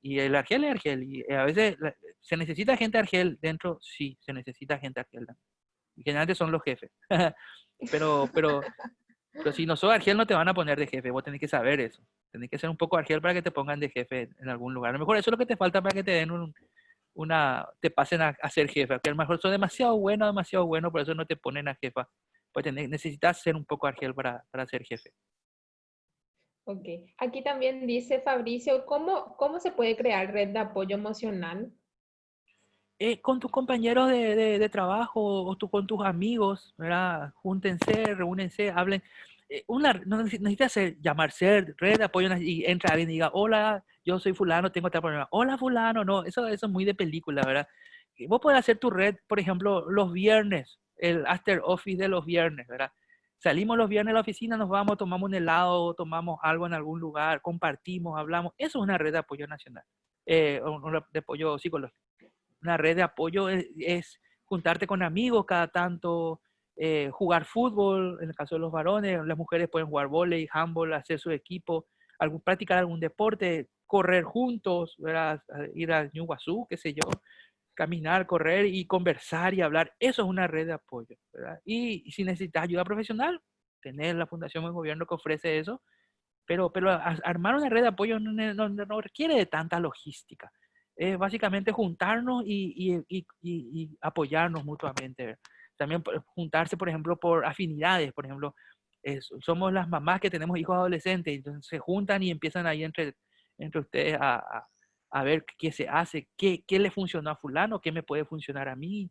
S1: y el Argel es Argel, y a veces se necesita gente Argel dentro, sí, se necesita gente Argel. Y generalmente son los jefes. pero, pero, pero si no sos Argel no te van a poner de jefe, vos tenés que saber eso. Tenés que ser un poco Argel para que te pongan de jefe en algún lugar. A lo mejor eso es lo que te falta para que te den te pasen a ser jefa, que a lo mejor son demasiado bueno, por eso no te ponen a jefa. Pues necesitas ser un poco argel para ser jefe.
S2: Ok. Aquí también dice Fabricio, ¿cómo se puede crear red de apoyo emocional?
S1: Con tus compañeros de trabajo o con tus amigos, ¿verdad? Júntense, reúnense, hablen. No necesitas llamarse red de apoyo y entra alguien y diga, hola, yo soy fulano, tengo este problema. Hola fulano, no, eso es muy de película, ¿verdad? Y vos podés hacer tu red, por ejemplo, los viernes, el after office de los viernes, ¿verdad? Salimos los viernes a la oficina, nos vamos, tomamos un helado, tomamos algo en algún lugar, compartimos, hablamos. Eso es una red de apoyo nacional, de apoyo psicológico. Una red de apoyo es juntarte con amigos cada tanto, jugar fútbol, en el caso de los varones, las mujeres pueden jugar vóley, handball, hacer su equipo, practicar algún deporte, correr juntos, ¿verdad? Ir a Ñuguazú, qué sé yo, caminar, correr y conversar y hablar. Eso es una red de apoyo, ¿verdad? Y si necesitas ayuda profesional, tener la fundación del gobierno que ofrece eso, pero armar una red de apoyo no requiere de tanta logística. Es básicamente juntarnos y apoyarnos mutuamente. También juntarse, por ejemplo, por afinidades. Por ejemplo, somos las mamás que tenemos hijos adolescentes, entonces se juntan y empiezan ahí entre ustedes a ver qué se hace, qué le funcionó a fulano, qué me puede funcionar a mí.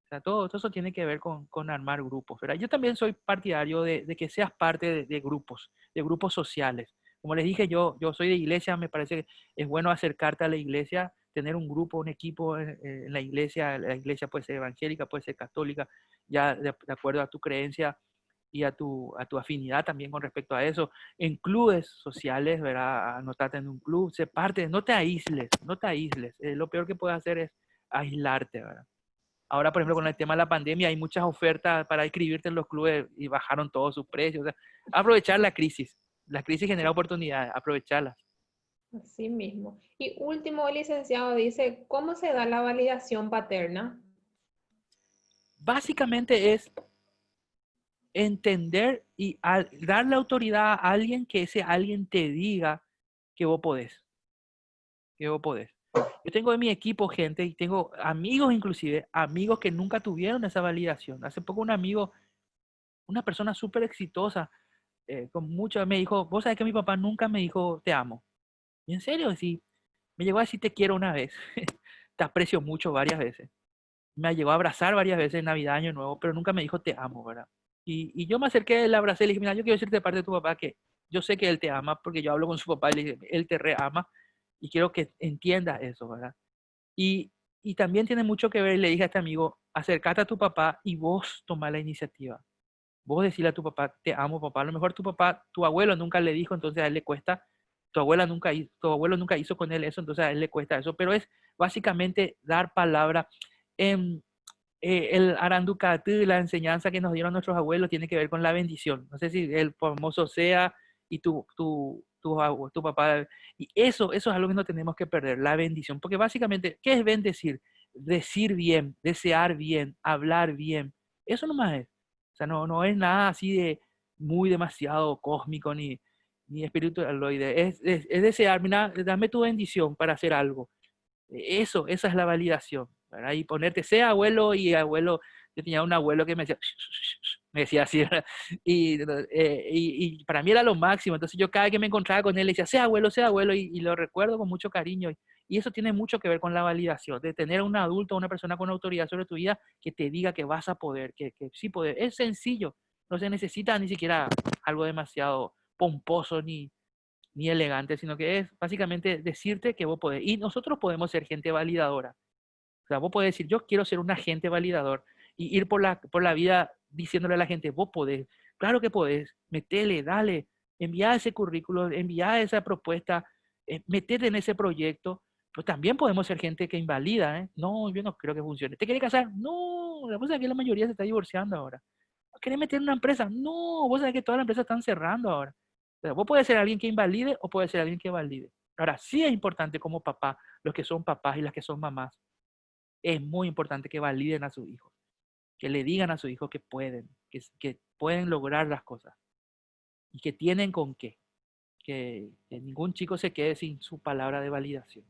S1: O sea, todo eso tiene que ver con armar grupos, ¿verdad? Yo también soy partidario de que seas parte de grupos sociales. Como les dije, yo soy de iglesia, me parece que es bueno acercarte a la iglesia, tener un grupo, un equipo en la iglesia puede ser evangélica, puede ser católica, ya de acuerdo a tu creencia y a tu afinidad también con respecto a eso. En clubes sociales, ¿verdad? Anótate en un club, sé parte, no te aísles, no te aísles. Lo peor que puedes hacer es aislarte, ¿verdad? Ahora, por ejemplo, con el tema de la pandemia, hay muchas ofertas para inscribirte en los clubes y bajaron todos sus precios. O sea, aprovechar la crisis. La crisis genera oportunidades, aprovecharlas.
S2: Así mismo. Y último, el licenciado dice, ¿cómo se da la validación paterna?
S1: Básicamente es entender y darle autoridad a alguien que ese alguien te diga que vos podés. que vos podés. Yo tengo en mi equipo gente y tengo amigos inclusive, amigos que nunca tuvieron esa validación. Hace poco un amigo, una persona súper exitosa, con mucho, me dijo, vos sabés que mi papá nunca me dijo te amo. Y en serio, sí, me llegó a decir te quiero una vez, te aprecio mucho varias veces. Me llegó a abrazar varias veces en Navidad, Año Nuevo, pero nunca me dijo te amo, ¿verdad? Y yo me acerqué, le abracé y le dije, mira, yo quiero decirte de parte de tu papá que yo sé que él te ama porque yo hablo con su papá y le dije, él te reama y quiero que entiendas eso, ¿verdad? Y, y también tiene mucho que ver, le dije a este amigo, acércate a tu papá y vos toma la iniciativa. Vos decirle a tu papá, te amo, papá. A lo mejor tu papá, tu abuelo nunca le dijo, entonces a él le cuesta. Tu abuelo nunca hizo con él eso, entonces a él le cuesta eso. Pero es básicamente dar palabra. En, el Aranducatú, la enseñanza que nos dieron nuestros abuelos, tiene que ver con la bendición. No sé si el famoso sea y tu papá. Y eso es algo que no tenemos que perder, la bendición. Porque básicamente, ¿qué es bendecir? Decir bien, desear bien, hablar bien. Eso nomás es. O sea, no es nada así de muy demasiado cósmico ni espiritualoide. Es desear, mira, dame tu bendición para hacer algo. Esa es la validación, ¿verdad? Y ponerte, sea abuelo y abuelo, yo tenía un abuelo que me decía, me decía así, ¿verdad? Y para mí era lo máximo, entonces yo cada vez que me encontraba con él le decía, sea abuelo, y lo recuerdo con mucho cariño. Y eso tiene mucho que ver con la validación, de tener a un adulto, una persona con autoridad sobre tu vida que te diga que vas a poder, que sí poder. Es sencillo, no se necesita ni siquiera algo demasiado pomposo ni elegante, sino que es básicamente decirte que vos podés. Y nosotros podemos ser gente validadora. O sea, vos podés decir, yo quiero ser un agente validador y ir por la vida diciéndole a la gente, vos podés, claro que podés, metele, dale, envía ese currículo, envía esa propuesta, metete en ese proyecto. Pero también podemos ser gente que invalida, ¿eh? No, yo no creo que funcione. ¿Te querés casar? No, la cosa es que la mayoría se está divorciando ahora. ¿Querés meter en una empresa? No, vos sabés que todas las empresas están cerrando ahora. O sea, vos puedes ser alguien que invalide o puedes ser alguien que valide. Ahora, sí es importante como papá, los que son papás y las que son mamás, es muy importante que validen a sus hijos, que le digan a sus hijos que pueden lograr las cosas y que tienen con qué, que ningún chico se quede sin su palabra de validación.